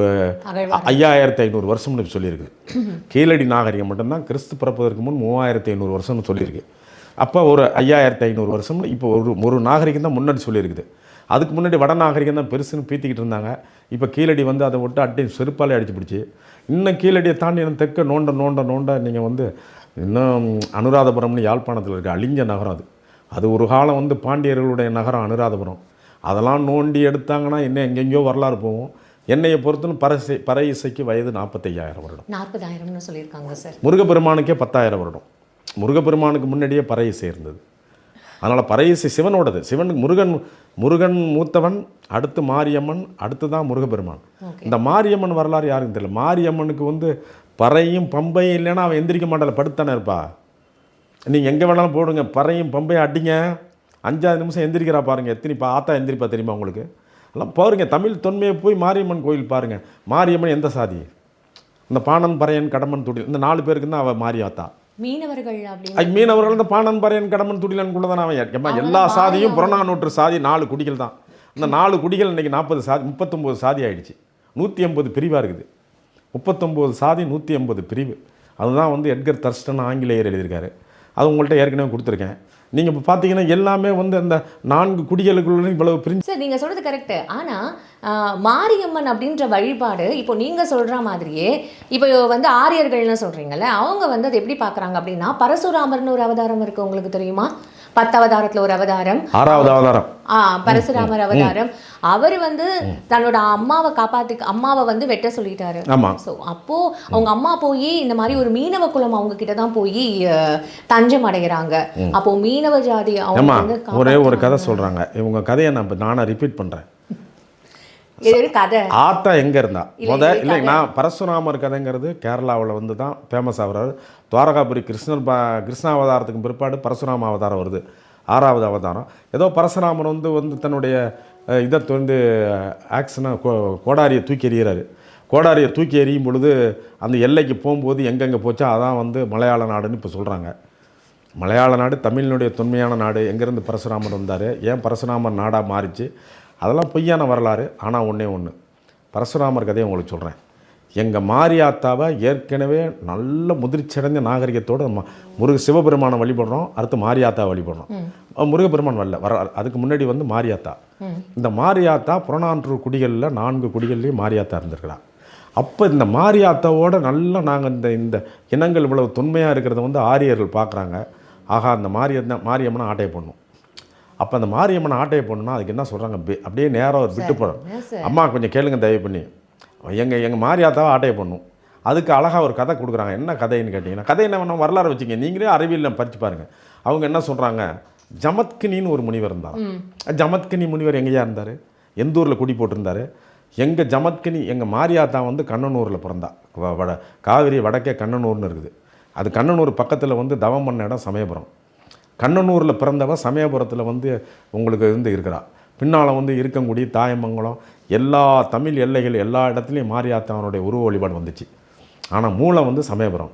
5500 வருஷம்னு சொல்லியிருக்கு. கீழடி நாகரிகம் மட்டும்தான் கிறிஸ்து பிறப்பதற்கு முன் 3500 வருஷம்னு சொல்லியிருக்கு. அப்போ ஒரு 5500 வருஷம்னு இப்போ ஒரு நாகரிகம் தான் முன்னாடி சொல்லியிருக்குது. அதுக்கு முன்னாடி வட நாகரிகம் தான் பெருசுன்னு பீத்திக்கிட்டு இருந்தாங்க. இப்போ கீழடி வந்து அதை விட்டு அட்டை செருப்பாலே அடிச்சு பிடிச்சி இன்னும் கீழடியை தாண்டி தெற்க நோண்ட நீங்கள் வந்து இன்னும் அனுராதபுரம்னு யாழ்ப்பாணத்தில் இருக்க அழிஞ்ச நகரம் அது ஒரு காலம் வந்து பாண்டியர்களுடைய நகரம் அனுராதபுரம். அதெல்லாம் நோண்டி எடுத்தாங்கன்னா இன்னும் எங்கெங்கேயோ வரலாறு போகும். என்னையை பொறுத்துன்னு பறை இசைக்கு வயது 45,000 வருடம். 40,000ன்னு சொல்லியிருக்காங்க சார். முருகப்பெருமானுக்கே 10,000 வருடம். முருகப்பெருமானுக்கு முன்னாடியே பறை இசை இருந்தது. அதனால் பறை இசை சிவனோடது. சிவனுக்கு முருகன் மூத்தவன், அடுத்து மாரியம்மன், அடுத்து தான் முருகப்பெருமான். இந்த மாரியம்மன் வரலாறு யாருக்கும் தெரியல. மாரியம்மனுக்கு வந்து பறையும் பம்பையும் இல்லைன்னா அவன் எந்திரிக்க மாட்டாள், படுத்தானே இருப்பா. நீங்கள் எங்கே வேணாலும் போடுங்க, பறையும் பம்பையும் அடிங்க, 5 நிமிஷம் எந்திரிக்கிறா பாருங்கள். எத்தனை ஆத்தா எந்திரிப்பா தெரியுமா உங்களுக்கு? எல்லாம் பாருங்கள், தமிழ் தொன்மையை போய் மாரியம்மன் கோயில் பாருங்கள். மாரியம்மன் எந்த சாதி? இந்த பாணன் பறையன் கடம்பன் துடில், இந்த 4 பேருக்கு தான் அவள் மாரியாத்தா. மீனவர்கள் இந்த பாணன் பறையன் கடம்பன் துடிலனுக்குள்ள தான் அவன். எல்லா சாதியும் புறநானூற்று சாதி 4 குடிகள் தான். இந்த 4 குடிகள் இன்றைக்கி 40 சாதி 39 சாதி ஆகிடுச்சு. 180 பிரிவாக இருக்குது. 39 சாதி 180 பிரிவு. அதுதான் வந்து எட்கர் தர்ஸ்டன் ஆங்கிலேயர் எழுதியிருக்காரு. அது உங்கள்கிட்ட ஏற்கனவே கொடுத்துருக்கேன். நீங்கள் இப்போ பார்த்தீங்கன்னா எல்லாமே வந்து அந்த 4 குடிகளுக்குள்ள இவ்வளவு பிரிஞ்சு. சார், நீங்கள் சொல்கிறது கரெக்டு. ஆனால் மாரியம்மன் அப்படின்ற வழிபாடு இப்போ நீங்கள் சொல்கிற மாதிரியே இப்போ வந்து ஆரியர்கள்னு சொல்கிறீங்கல்ல, அவங்க வந்து அதை எப்படி பார்க்குறாங்க அப்படின்னா, பரசுராமர்னு ஒரு அவதாரம் இருக்குது, உங்களுக்கு தெரியுமா? 10 அவதாரத்தில் ஒரு அவதாரம், 6வது அவதாரம் பரசுராமர் அவதாரம். அவர் வந்து தன்னோட அம்மாவை வந்து வெட்ட சொல்லிட்டாரு. ஸோ அப்போ அவங்க அம்மா போய் இந்த மாதிரி ஒரு மீனவ குலம் அவங்க கிட்ட தான் போய் தஞ்சம் அடைகிறாங்க. அப்போ மீனவ ஜாதி அவங்க வந்து ஒரே ஒரு கதை சொல்றாங்க. இவங்க கதையை நானே ரிப்பீட் பண்றேன். கதை ஆத்தா எங்க இருந்தா இல்லை, நான் பரசுராமர் கதைங்கிறது கேரளாவில் வந்து தான் ஃபேமஸ் ஆகிறாரு. துவாரகாபுரி கிருஷ்ணாவதாரத்துக்கு பிற்பாடு பரசுராம அவதாரம் வருது, 6வது அவதாரம். ஏதோ பரசுராமர் வந்து தன்னுடைய இதை வந்து ஆக்ஷனாக கோடாரியை தூக்கி எறிகிறாரு. கோடாரியை தூக்கி எறியும் பொழுது அந்த எல்லைக்கு போகும்போது எங்கெங்கே போச்சோ அதான் வந்து மலையாள நாடுன்னு இப்போ சொல்கிறாங்க. மலையாள நாடு தமிழினுடைய தொன்மையான நாடு. எங்கேருந்து பரசுராமர் வந்தார், ஏன் பரசுராமர் நாடாக மாறிச்சு, அதெல்லாம் பொய்யான வரலாறு. ஆனால் ஒன்று பரசுராமர் கதையை உங்களுக்கு சொல்கிறேன். எங்கள் மாரியாத்தாவை ஏற்கனவே நல்ல முதிர்ச்சியடைஞ்ச நாகரிகத்தோடு சிவபெருமானை வழிபடுறோம், அடுத்து மாரியாத்தா வழிபடுறோம். முருகப்பெருமான் வரல, அதுக்கு முன்னாடி வந்து மாரியாத்தா. இந்த மாரியாத்தா புறநானூறு குடிகளில் 4 குடிகள்லேயும் மாரியாத்தா இருந்திருக்கிறா. அப்போ இந்த மாரியாத்தாவோட நல்லா நாங்கள் இந்த இனங்கள் இவ்வளவு தொன்மையாக இருக்கிறத வந்து ஆரியர்கள் பார்க்குறாங்க. ஆகா, அந்த மாரியம்மனை ஆட்டையை பண்ணும். அப்போ அந்த மாரியம்மனை ஆட்டையை பண்ணுன்னா அதுக்கு என்ன சொல்கிறாங்க, அப்படியே நேராக ஒரு விட்டு போகிறோம். அம்மா கொஞ்சம் கேளுங்க தயவு பண்ணி, எங்கள் மாரியாத்தாவை ஆட்டையை பண்ணும். அதுக்கு அழகாக ஒரு கதை கொடுக்குறாங்க. என்ன கதைன்னு கேட்டிங்கன்னா, கதை என்ன பண்ண வரலாறு வச்சுங்க, நீங்களே அறிவியலில் படித்து பாருங்கள். அவங்க என்ன சொல்கிறாங்க, ஜமத்கினின்னு ஒரு முனிவர் இருந்தார். ஜமத்கினி முனிவர் எங்கேயா இருந்தார், எந்த ஊரில் குடி போட்டிருந்தார். எங்கள் ஜமத்கினி எங்கள் மாரியாத்தா வந்து கண்ணனூரில் பிறந்தா. காவிரி வடக்கே கண்ணனூர்னு இருக்குது. அது கண்ணனூர் பக்கத்தில் வந்து தவம் பண்ண இடம் சமயபுரம். கண்ணனூரில் பிறந்தவ சமயபுரத்தில் வந்து உங்களுக்கு இருக்கிறா. பின்னால் வந்து இருக்கங்குடி, தாயமங்கலம், எல்லா தமிழ் எல்லைகள் எல்லா இடத்துலையும் மாரியாத்தாவனுடைய உருவ வழிபாடு வந்துச்சு. ஆனால் மூலம் வந்து சமயபுரம்.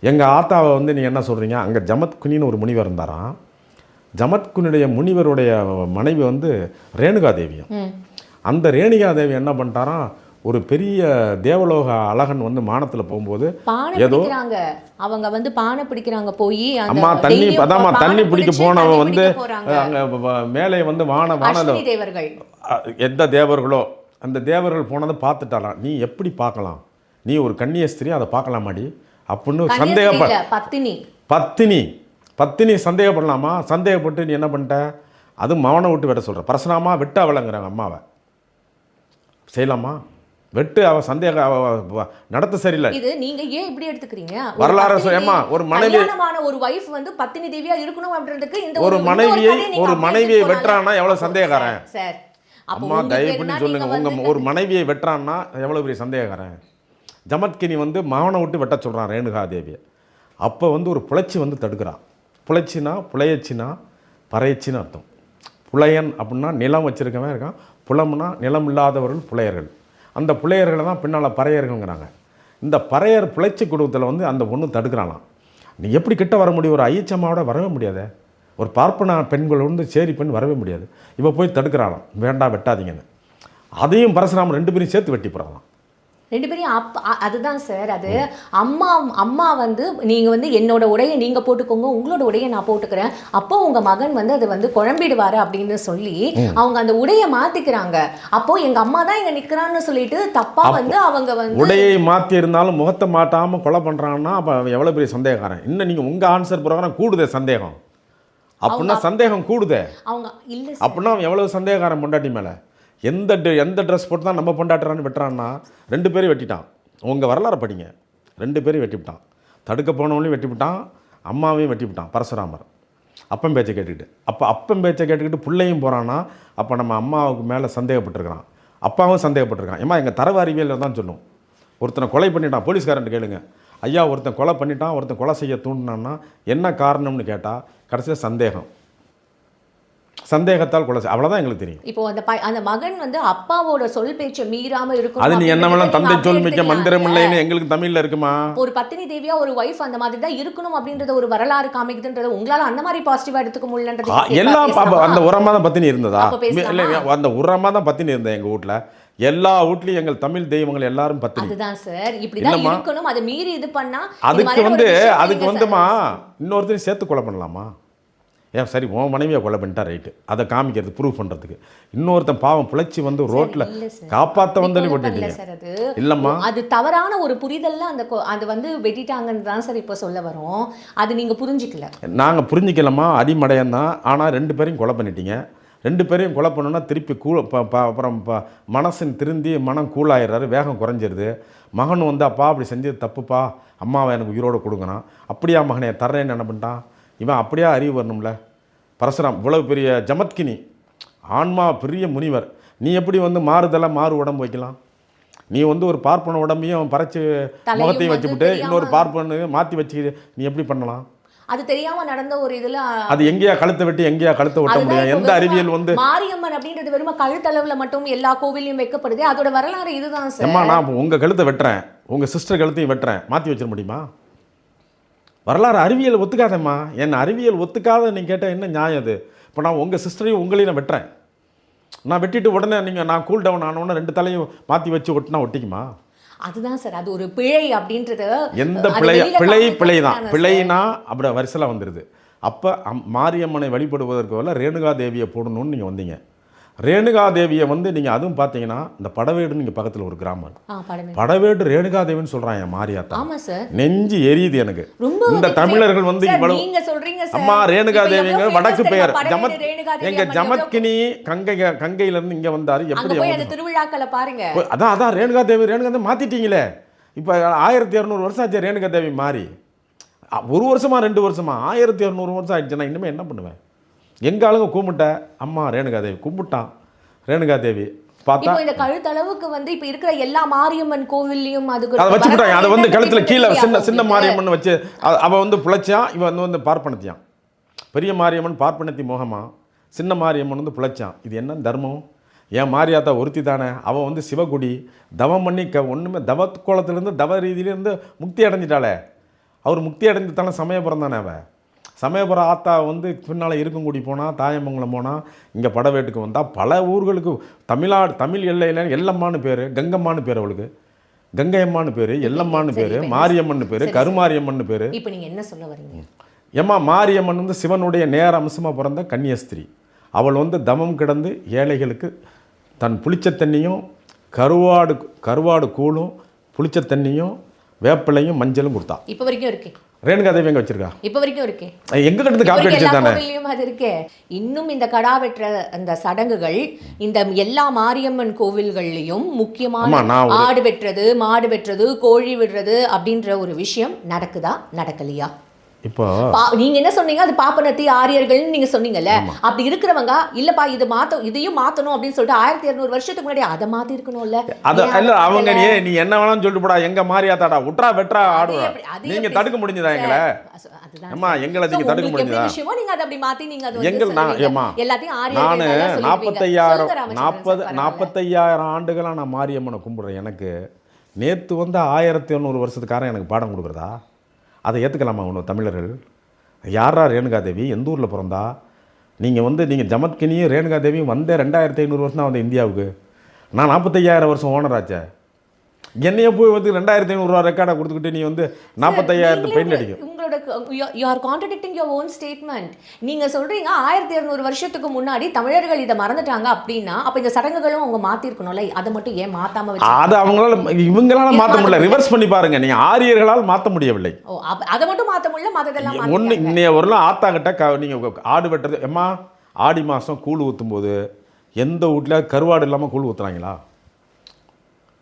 எங்கள் ஆத்தாவை வந்து நீங்கள் என்ன சொல்கிறீங்க, அங்கே ஜமத்குனின்னு ஒரு முனிவர் இருந்தாராம். ஜமத்குனியுடைய முனிவருடைய மனைவி வந்து ரேணுகாதேவியம். அந்த ரேணுகாதேவி என்ன பண்ணிட்டாராம், ஒரு பெரிய தேவலோக அழகன் வந்து மானத்தில் போகும்போது ஏதோ அவங்க வந்து பானை பிடிக்கிறாங்க, போய் அம்மா தண்ணி பிடிக்க போனவன் வந்து அங்கே மேலே வந்து வானல எந்த தேவர்களோ அந்த தேவர்கள் போனதை பார்த்துட்டாலாம். நீ எப்படி பார்க்கலாம், நீ ஒரு கன்னியஸ்திரி, அதை பார்க்கலாமாடி அப்படின்னு பத்தினி சந்தேகப்படலாமா? சந்தேகப்பட்டு நீ என்ன பண்ணிட்ட, அது மவனை விட்டு வெட்ட சொல்கிற. பரசுராமா வெட்ட அவளைங்கிறாங்க அம்மாவை, செய்யலாமா? வெட்டு அவ சந்தேக நடத்த சரியில்லை. இது நீங்க ஏன் இப்படி எடுத்துக்கிறீங்க? வரலாறு ஏமா ஒரு மனைவியான ஒரு வைஃப் வந்து பத்தினி தேவியா இருக்கணும் அப்படின்றதுக்கு இந்த ஒரு மனைவியை வெட்டுறான்னா எவ்வளவு சந்தேகக்காரன் சார்? அம்மா தயவு பண்ணி சொல்லுங்க, உங்க ஒரு மனைவியை வெட்டுறான்னா எவ்வளவு பெரிய சந்தேகக்காரன்? ஜமத்கினி வந்து மகனை விட்டு வெட்ட சொல்றான் ரேணுகாதேவியை. அப்போ வந்து ஒரு புலைச்சி வந்து தடுக்கிறான். புலைச்சினா புலையச்சினா பறையச்சின்னு அர்த்தம். புலையன் அப்படின்னா நிலம் வச்சிருக்கவன் இருக்கான், புலம்னா நிலம் இல்லாதவர்கள் புலையர்கள். அந்த புலையர்களை தான் பின்னால் பறையர்கள்ங்கிறாங்க. இந்த பறையர் புலைச்சி குடும்பத்தில் வந்து அந்த பொண்ணு தடுக்கிறானாம். நீ எப்படி கிட்ட வர முடியும்? ஒரு ஐயச்சம்மாவோட வரவே முடியாது. ஒரு பார்ப்பன பெண்கள் வந்து சேரி பெண் வரவே முடியாது. இப்போ போய் தடுக்கிறானாம், வேண்டாம் வெட்டாதீங்கன்னு. அதையும் பரசுராமன் 2 பேரையும் சேர்த்து வெட்டி போகிறான். 2 பேரையும் அதுதான் சார். அது அம்மா வந்து நீங்கள் வந்து என்னோட உடையை நீங்கள் போட்டுக்கோங்க, உங்களோட உடையை நான் போட்டுக்கிறேன், அப்போ உங்கள் மகன் வந்து அதை வந்து குழம்பிடுவார் அப்படின்னு சொல்லி அவங்க அந்த உடையை மாற்றிக்கிறாங்க. அப்போ எங்கள் அம்மா தான் இங்கே நிற்கிறான்னு சொல்லிட்டு தப்பாக வந்து அவங்க வந்து உடையை மாற்றி இருந்தாலும் முகத்தை மாட்டாமல் கொலை பண்ணுறாங்கன்னா அப்போ எவ்வளோ பெரிய சந்தேகக்காரன். இன்னும் நீங்கள் உங்கள் ஆன்சர் பிரகாரம் கூடுதே சந்தேகம். அப்படின்னா சந்தேகம் கூடுதே அவங்க இல்லை அப்படின்னா எவ்வளோ சந்தேகக்காரன் பொண்டாட்டி மேலே. எந்த ட்ரெஸ் போட்டு தான் நம்ம பொண்டாட்டுறான்னு வெட்டுறான்னா 2 பேரையும் வெட்டிட்டான். உங்கள் வரலாறு படிங்க, 2 பேரையும் வெட்டிவிட்டான். தடுக்க போனவங்களையும் வெட்டிவிட்டான், அம்மாவையும் வெட்டிவிட்டான் பரசுராமர். அப்பம் பேச்சை கேட்டுக்கிட்டு. அப்பம் பேச்சை கேட்டுக்கிட்டு பிள்ளையும் போகிறான்னா அப்போ நம்ம அம்மாவுக்கு மேலே சந்தேகப்பட்டிருக்கிறான், அப்பாவும் சந்தேகப்பட்டிருக்கான். ஏமா எங்கள் தரவு அறிவியல் தான் சொல்லும். ஒருத்தனை கொலை பண்ணிட்டான், போலீஸ்காரன்ட்டு கேளுங்க, ஐயா ஒருத்தன் கொலை பண்ணிட்டான், ஒருத்தன் கொலை செய்ய தூண்டினான்னா என்ன காரணம்னு கேட்டால் கடைசியில் சந்தேகத்தால் கொலை, அவ்வளவுதான் எங்களுக்கு தெரியும். இப்போ அந்த மகன் வந்து அப்பாவோட சொல் பேச்சை மீறாம இருக்கும். அது நீ என்னவெல்லாம் தந்தை சொல் மிக்க மந்திரம் இல்லைன்னு எங்களுக்கு தமிழ்ல இருக்குமா? ஒரு பத்தினி தேவியா ஒரு வைஃப் அந்த மாதிரி தான் இருக்கணும் அப்படின்றத ஒரு வரலாறு காமிக்குதுன்றது உங்களால அந்த மாதிரி பாசிட்டிவா எடுத்துக்க முடியலன்றது எல்லாம் அந்த உரமா தான் பத்தினி இருந்ததா? இல்ல அந்த உரமா தான் பத்தினி இருந்தேன் எங்க வீட்டுல. எல்லா வீட்லயும் எங்கள் தமிழ் தெய்வங்கள் எல்லாரும் பத்தினி. அதுதான் சார், இப்படிதான் இருக்கணும். அதை மீறி இது பண்ணா அதுக்கு வந்துமா இன்னொருத்தரையும் சேர்த்து கொலை பண்ணலாமா? ஏன் சரி உன் மனைவியை கொலை பண்ணிட்டா ரைட்டு, அதை காமிக்கிறது ப்ரூவ் பண்ணுறதுக்கு. இன்னொருத்தன் பாவம் பிழைச்சி வந்து ரோட்டில் காப்பாற்ற வந்தே போட்டுட்டீங்க. இல்லைம்மா அது தவறான ஒரு புரிதல்ல அது வந்து வெட்டிட்டாங்கன்னு தான் சார் இப்போ சொல்ல வரோம். அது நீங்கள் புரிஞ்சிக்கல. நாங்கள் புரிஞ்சிக்கலம்மா, அடிமடையம் தான். ஆனால் 2 பேரையும் கொலை பண்ணிட்டீங்க. 2 பேரையும் கொலை பண்ணோன்னா திருப்பி அப்புறம் மனசின் திருந்தி மனம் கூலாயிடுறாரு, வேகம் குறைஞ்சிருது. மகன் வந்து அப்பா அப்படி செஞ்சது தப்புப்பா, அம்மாவை எனக்கு உயிரோடு கொடுங்கண்ணா. அப்படியா மகனே தர்றேன்னு என்ன பண்ணிட்டான் இவன்? அப்படியே அறிவு வரணும்ல. பரசுராம் இவ்வளவு பெரிய ஜமத்கினி, ஆன்மா பெரிய முனிவர், நீ எப்படி வந்து மாறு உடம்பு வைக்கலாம்? நீ வந்து ஒரு பார்ப்பன உடம்பையும் பறைச்சி முகத்தையும் வச்சுவிட்டு இன்னொரு பார்ப்பனு மாற்றி வச்சு நீ எப்படி பண்ணலாம்? அது தெரியாம நடந்த ஒரு இதுல அது எங்கேயா கழுத்தை வெட்டி எங்கேயா கழுத்தை ஒட்ட முடியும்? எந்த அறிவியல் வந்து மாரியம்மன் அப்படின்றது வெறும் கழுத்தளவுல மட்டும் எல்லா கோவிலையும் வைக்கப்படுது. அதோட வரலாறு இதுதான் சார். அம்மா நான் உங்க கழுத்தை வெட்டுறேன், உங்க சிஸ்டர் கழுத்தையும் வெட்டுறேன், மாற்றி வச்சிட முடியுமா? வரலாறு அறிவியல் ஒத்துக்காதம்மா. என்ன அறிவியல் ஒத்துக்காத நீங்கள் கேட்டால் என்ன நியாயம் அது? இப்போ நான் உங்கள் சிஸ்டரையும் உங்களையும் நான் வெட்டுறேன், நான் வெட்டிட்டு உடனே நான் கூல் டவுன் ஆன உடனே 2 தலையும் மாற்றி வச்சு ஒட்டினா ஒட்டிக்குமா? அதுதான் சார், அது ஒரு பிழை அப்படின்றது. எந்த பிழை தான். பிழைனா அப்படி வரிசலாக வந்துடுது. அப்போ மாரியம்மனை வழிபடுவதற்கு பதிலாக ரேணுகா தேவியை போடணும்னு நீங்கள் வந்தீங்க. ரேணுகா தேவியை நீங்கள் அதுவும் பார்த்தீங்கன்னா இந்த படவேடுன்னு இங்கே பக்கத்தில் ஒரு கிராமம், படவேடு ரேணுகா தேவின்னு சொல்கிறாங்க மாரியாத்தா. ஆமாம் சார், நெஞ்சு எரியுது எனக்கு. இந்த தமிழர்கள் இவ்வளவு அம்மா ரேணுகா தேவிங்க வடக்கு பெயர் எங்க ஜமத்கினி கங்கையிலேருந்து இங்கே வந்தார். எப்படி திருவிழாக்களை பாருங்க. அதான் ரேணுகா தேவி மாற்றிட்டீங்களே. இப்போ 1200 வருஷம் ஆச்சு ரேணுகா தேவி மாறி. 1 வருஷமா 2 வருஷமா 1200 வருஷம் ஆயிடுச்சுன்னா இன்னுமே என்ன பண்ணுவேன்? எங்க ஆளுங்க கும்பிட்ட அம்மா ரேணுகா தேவி கும்பிட்டான். ரேணுகா தேவி பார்த்தா இந்த கழுத்தளவுக்கு இப்ப இருக்கிற எல்லா மாரியம்மன் கோவில்லையும் அதை வச்சுக்கிட்டாங்க. அதை கழுத்துல கீழே சின்ன மாரியம்மன் வச்சு அவ புழைச்சான். இவன் பார்ப்பனத்தியான். பெரிய மாரியம்மன் பார்ப்பனத்தி மோகமா, சின்ன மாரியம்மன் புழைச்சான். இது என்ன தர்மம்? ஏன் மாரியாத்தா ஒருத்தி தானே. அவன் சிவகுடி தவம் பண்ணி ஒன்றுமே தவக்கோலத்திலேருந்து தவ ரீதியிலேருந்து முக்தி அடைஞ்சிட்டாளே. அவர் முக்தி அடைஞ்சு தானே சமயபுரம் தானே. அவன் சமயபுரம் ஆத்தா பின்னால் இருக்கங்குடி போனால், தாயமங்கலம் போனால், இங்கே படவேட்டுக்கு வந்தால் பல ஊர்களுக்கு தமிழ் எல்லையில் எல்லம்மான்னு பேர், கங்கம்மான்னு பேர், அவளுக்கு கங்கையம்மான்னு பேர், எல்லம்மான்னு பேர், மாரியம்மன் பேர், கருமாரியம்மன் பேர். இப்போ நீங்கள் என்ன சொல்ல வரீங்க? ஏம்மா மாரியம்மன் சிவனுடைய நேர அம்சமாக பிறந்த கன்னியஸ்திரி. அவள் தமம் கிடந்து ஏழைகளுக்கு தன் புளிச்ச தண்ணியும் கருவாடு கூழும் புளிச்ச தண்ணியும் வேப்பிலையும் மஞ்சளும் கொடுத்தா. இப்போ வரைக்கும் இருக்கு. ரேணுகா தேவி எங்க வச்சிருக்கா? இப்போ வரைக்கும் இருக்கு. எங்க கிட்ட காப்பி அடிச்சது தானே. அது இருக்கு. இன்னும் இந்த கடா வெற்ற அந்த சடங்குகள் இந்த எல்லா மாரியம்மன் கோவில்கள்லயும் முக்கியமான ஆடு வெட்டுறது, மாடு வெட்டுறது, கோழி விடுறது அப்படின்ற ஒரு விஷயம் நடக்குதா நடக்கலையா? இப்போ நீங்க என்ன சொன்னீங்க? அது பாப்பனத்தி ஆரியர்கள் நீங்க சொன்னீங்கல்ல. அப்படி இருக்கிறவங்க இல்லப்பா இதையும் மாத்தணும் அப்படின்னு சொல்லிட்டு 1200 வருஷத்துக்கு முன்னாடி அதை மாத்தி இருக்கணும்ல. அவங்க நீ என்ன வேணாம்னு சொல்லிட்டு போடா, எங்க மாரியாத்தாடா உட்ரா வெட்ரா ஆடுவா. நீங்க தடுக்க முடிஞ்சதா எங்களை? அம்மா எங்களை நீங்க தடுக்க முடிஞ்சதா? நீங்க அதை அப்படி மாத்தி நீங்க அது எல்லாத்தையும் ஆரியர்கள் 45,000 ஆண்டுகளா நான் மாரியம்மனை கும்பிடுறேன். எனக்கு நேத்து 1100 வருஷத்துக்காரன் எனக்கு பாடம் கொடுக்குறதா? அதை ஏற்றுக்கலாமா ஒன்று தமிழர்கள்? யாரா ரேணுகா தேவி? எந்த ஊரில் பிறந்தா? நீங்கள் ஜமத்கினியும் ரேணுகா தேவியும் 2500 வருஷம் தான் இந்தியாவுக்கு. நான் 45,000 வருஷம் ஓனராச்சே. என்னைய போய் 2500 ரூபா ரெக்கார்டை கொடுத்துக்கிட்டு நீ 45,000 பெயிண்ட் அடிக்கும். you are contradicting your own statement. நீங்க சொல்றீங்க 1200 வருஷத்துக்கு முன்னாடி தமிழர்கள் இதை மறந்துட்டாங்க அப்படின்னா அப்ப இந்த சடங்குகளும் அவங்க மாத்தி இருக்கணும்ல. அதை மட்டும் ஏன் மாத்தாம வச்சு? அது இவங்களால மாத்த முடியல. ரிவர்ஸ் பண்ணி பாருங்க. நீங்க ஆரியர்களால் மாத்த முடியவில்லை. அதை மட்டும் மாத்த முடியல, மத்ததெல்லாம் ஒரு ஆத்தா கிட்ட நீங்க ஆடு வெட்டுறது. அம்மா ஆடி மாசம் கூழ் ஊத்தும் போது எந்த வீட்டுல கருவாடு இல்லாம கூழ் ஊத்துறாங்களா?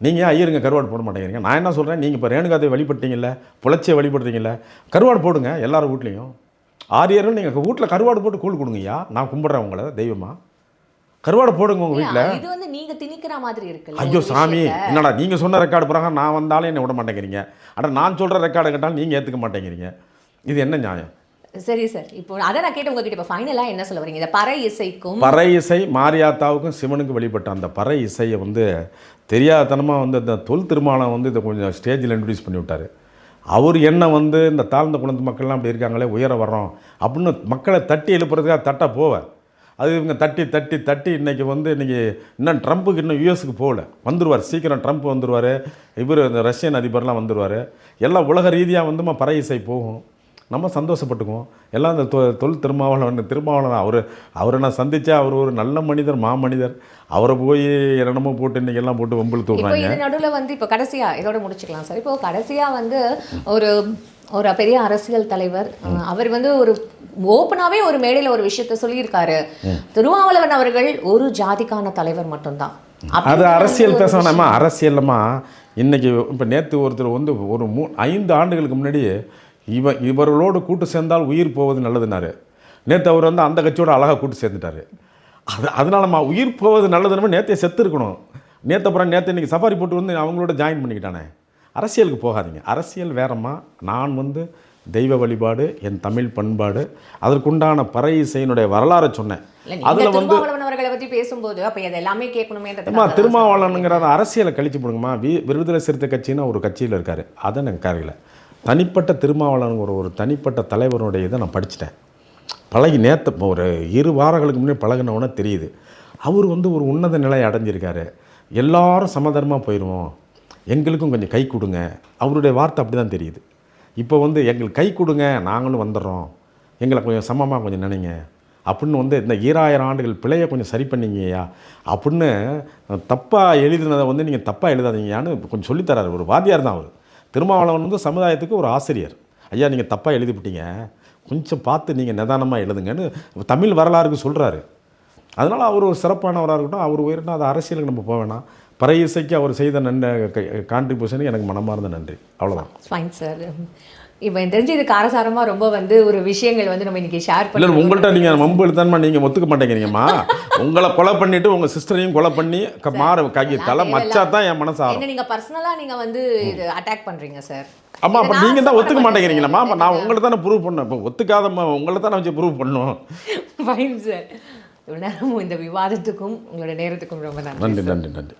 நீங்கள் ஐயருங்க கருவாடு போட மாட்டேங்கிறீங்க. நான் என்ன சொல்கிறேன், நீங்கள் இப்போ ரேணுகாதை வழிபட்டீங்கல்ல, புலச்சியை வழிபடுறீங்கல்ல, கருவாடு போடுங்க எல்லாரும் வீட்லேயும். ஆரியர்கள் நீங்கள் வீட்டில் கருவாடு போட்டு கூழ் கொடுங்கய்யா. நான் கும்பிட்றேன் உங்களை தெய்வமா. கருவாடு போடுங்க உங்கள் வீட்டில். இது நீங்கள் திணிக்கிற மாதிரி இருக்கு. ஐயோ சாமி, என்னடா நீங்கள் சொன்ன ரெக்கார்டு பிரகாரம் நான் வந்தாலும் என்னை விட மாட்டேங்கிறீங்க. ஆனால் நான் சொல்கிற ரெக்கார்டு கேட்டாலும் நீங்கள் ஏற்றுக்க மாட்டேங்கிறீங்க. இது என்ன நியாயம்? சரி சார், இப்போ அதை நான் கேட்டு உங்ககிட்ட இப்போ ஃபைனலாக என்ன சொல்ல வரீங்க? இந்த பறை இசைக்கும் பறை இசை மாரியாத்தாவுக்கும் சிவனுக்கும் வெளிப்பட்ட அந்த பறை இசையை தெரியாதனமாக இந்த தொல் திருமாலம் இதை கொஞ்சம் ஸ்டேஜில் இன்ட்ரடியூஸ் பண்ணி விட்டார். அவர் என்ன இந்த தாழ்ந்த குழந்தை மக்கள்லாம் அப்படி இருக்காங்களே உயர வர்றோம் அப்படின்னு மக்களை தட்டி எழுப்புறதுக்காக தட்ட போவேன். அது இவங்க தட்டி தட்டி தட்டி இன்றைக்கி இன்றைக்கி இன்னும் ட்ரம்ப்புக்கு இன்னும் யூஎஸ்க்கு போகல, வந்துடுவார் சீக்கிரம். ட்ரம்ப் வந்துடுவார், இவர் இந்த ரஷ்யன் அதிபர்லாம் வந்துடுவார். எல்லாம் உலக ரீதியாக பறை இசை போகும். நம்ம சந்தோஷப்பட்டுக்குவோம். எல்லாம் இந்த தொல் திருமாவளவன் அவரை நான் சந்தித்தேன். அவர் ஒரு நல்ல மனிதர், மாமனிதர். அவரை போய் என்னமோ போட்டு இன்றைக்கி எல்லாம் போட்டு வம்பிழுத்து விட்றாங்க. இது நடுவில் இப்போ கடைசியாக இதோட முடிச்சுக்கலாம் சார். இப்போது கடைசியாக ஒரு ஒரு பெரிய அரசியல் தலைவர் அவர் ஒரு ஓப்பனாகவே ஒரு மேடையில் ஒரு விஷயத்த சொல்லியிருக்காரு. திருமாவளவன் அவர்கள் ஒரு ஜாதிக்கான தலைவர் மட்டும்தான். அது அரசியல் பேச வேணாமா? அரசியல்லம்மா இன்றைக்கி இப்போ நேற்று ஒருத்தர் ஒரு 5 ஆண்டுகளுக்கு முன்னாடி இவர்களோடு கூட்டு சேர்ந்தால் உயிர் போவது நல்லதுன்னாரு. நேற்று அவர் அந்த கட்சியோட அழகாக கூட்டு சேர்ந்துட்டார். அதனாலம்மா உயிர் போவது நல்லதுன்னு நேற்றைய செத்து இருக்கணும். அப்புறம் இன்றைக்கி சஃபாரி போட்டு அவங்களோட ஜாயின் பண்ணிக்கிட்டானே. அரசியலுக்கு போகாதீங்க. அரசியல் வேறம்மா. நான் தெய்வ வழிபாடு, என் தமிழ் பண்பாடு, அதற்குண்டான பறை இசையினுடைய வரலாறை சொன்னேன். அதில் திருமாவளவனை பற்றி பேசும்போது அப்போ எல்லாமே கேட்கணுமே. திருமாவளவனுங்கிற அரசியலை கழிச்சு போடுங்கம்மா. விடுதலை சிறுத்தை கட்சின்னு ஒரு கட்சியில் இருக்கார். அதை எனக்கு காரியல. தனிப்பட்ட திருமாவளவன் ஒரு தனிப்பட்ட தலைவருடைய இதை நான் படிச்சுட்டேன். பழகி ஒரு 2 வாரங்களுக்கு முன்னாடி பழகினவுடனே தெரியுது அவர் வந்து ஒரு உன்னத நிலையை அடைஞ்சிருக்காரு. எல்லாரும் சமதர்மமாக போயிடுவோம், எங்களுக்கும் கொஞ்சம் கை கொடுங்க. அவருடைய வார்த்தை அப்படி தான் தெரியுது. இப்போ வந்து எங்களுக்கு கை கொடுங்க, நாங்களும் வந்துடுறோம், எங்களை கொஞ்சம் சமமாக கொஞ்சம் நினைங்க அப்படின்னு வந்து இந்த 2000 ஆண்டுகள் பிழையை கொஞ்சம் சரி பண்ணிங்கய்யா அப்படின்னு தப்பாக எழுதினதை வந்து நீங்கள் தப்பாக எழுதாதீங்கயான்னு கொஞ்சம் சொல்லித்தராரு. ஒரு வாத்தியார் தான் அவர். திருமாவளவன் வந்து சமுதாயத்துக்கு ஒரு ஆசிரியர். ஐயா நீங்கள் தப்பாக எழுதிவிட்டீங்க, கொஞ்சம் பார்த்து நீங்கள் நிதானமாக எழுதுங்கன்னு தமிழ் வரலாறுக்கு சொல்கிறாரு. அதனால் அவர் ஒரு சிறப்பானவராக இருக்கட்டும். அவர் உயர்னா அது அரசியலுக்கு நம்ம போக வேணாம். பறை இசைக்கு அவர் செய்த கான்ட்ரிபியூஷனுக்கு எனக்கு மனமார்ந்த நன்றி. அவ்வளோதான். Fine sir. இப்போ எனக்கு தெரிஞ்சு இது காரசாரமாக ரொம்ப வந்து ஒரு விஷயங்கள் வந்து நம்ம இன்னைக்கு ஷேர் இல்லை பண்ணி உங்கள்கிட்ட நீங்கள் வம்பு எழுத்தான்மா நீங்கள் ஒத்துக்க மாட்டேங்கிறீங்கம்மா. உங்களை கொலை பண்ணிவிட்டு உங்கள் சிஸ்டரையும் கொலை பண்ணி தலை மச்சா தான் என் மனசு ஆகும். என்ன நீங்கள் பர்சனலாக நீங்கள் வந்து இது அட்டாக் பண்ணுறீங்க சார். ஆமாம், அப்போ நீங்கள் தான் ஒத்துக்க மாட்டேங்கிறீங்களா? அப்போ நான் உங்களை தானே ப்ரூவ் பண்ணேன். இப்போ ஒத்துக்காதம்மா உங்களை தானே வச்சு ப்ரூவ் பண்ணணும். Fine sir. இவ்வளோ நேரம் இந்த விவாதத்துக்கும் உங்களோட நேரத்துக்கும் ரொம்ப நன்றி. நன்றி நன்றி நன்றி.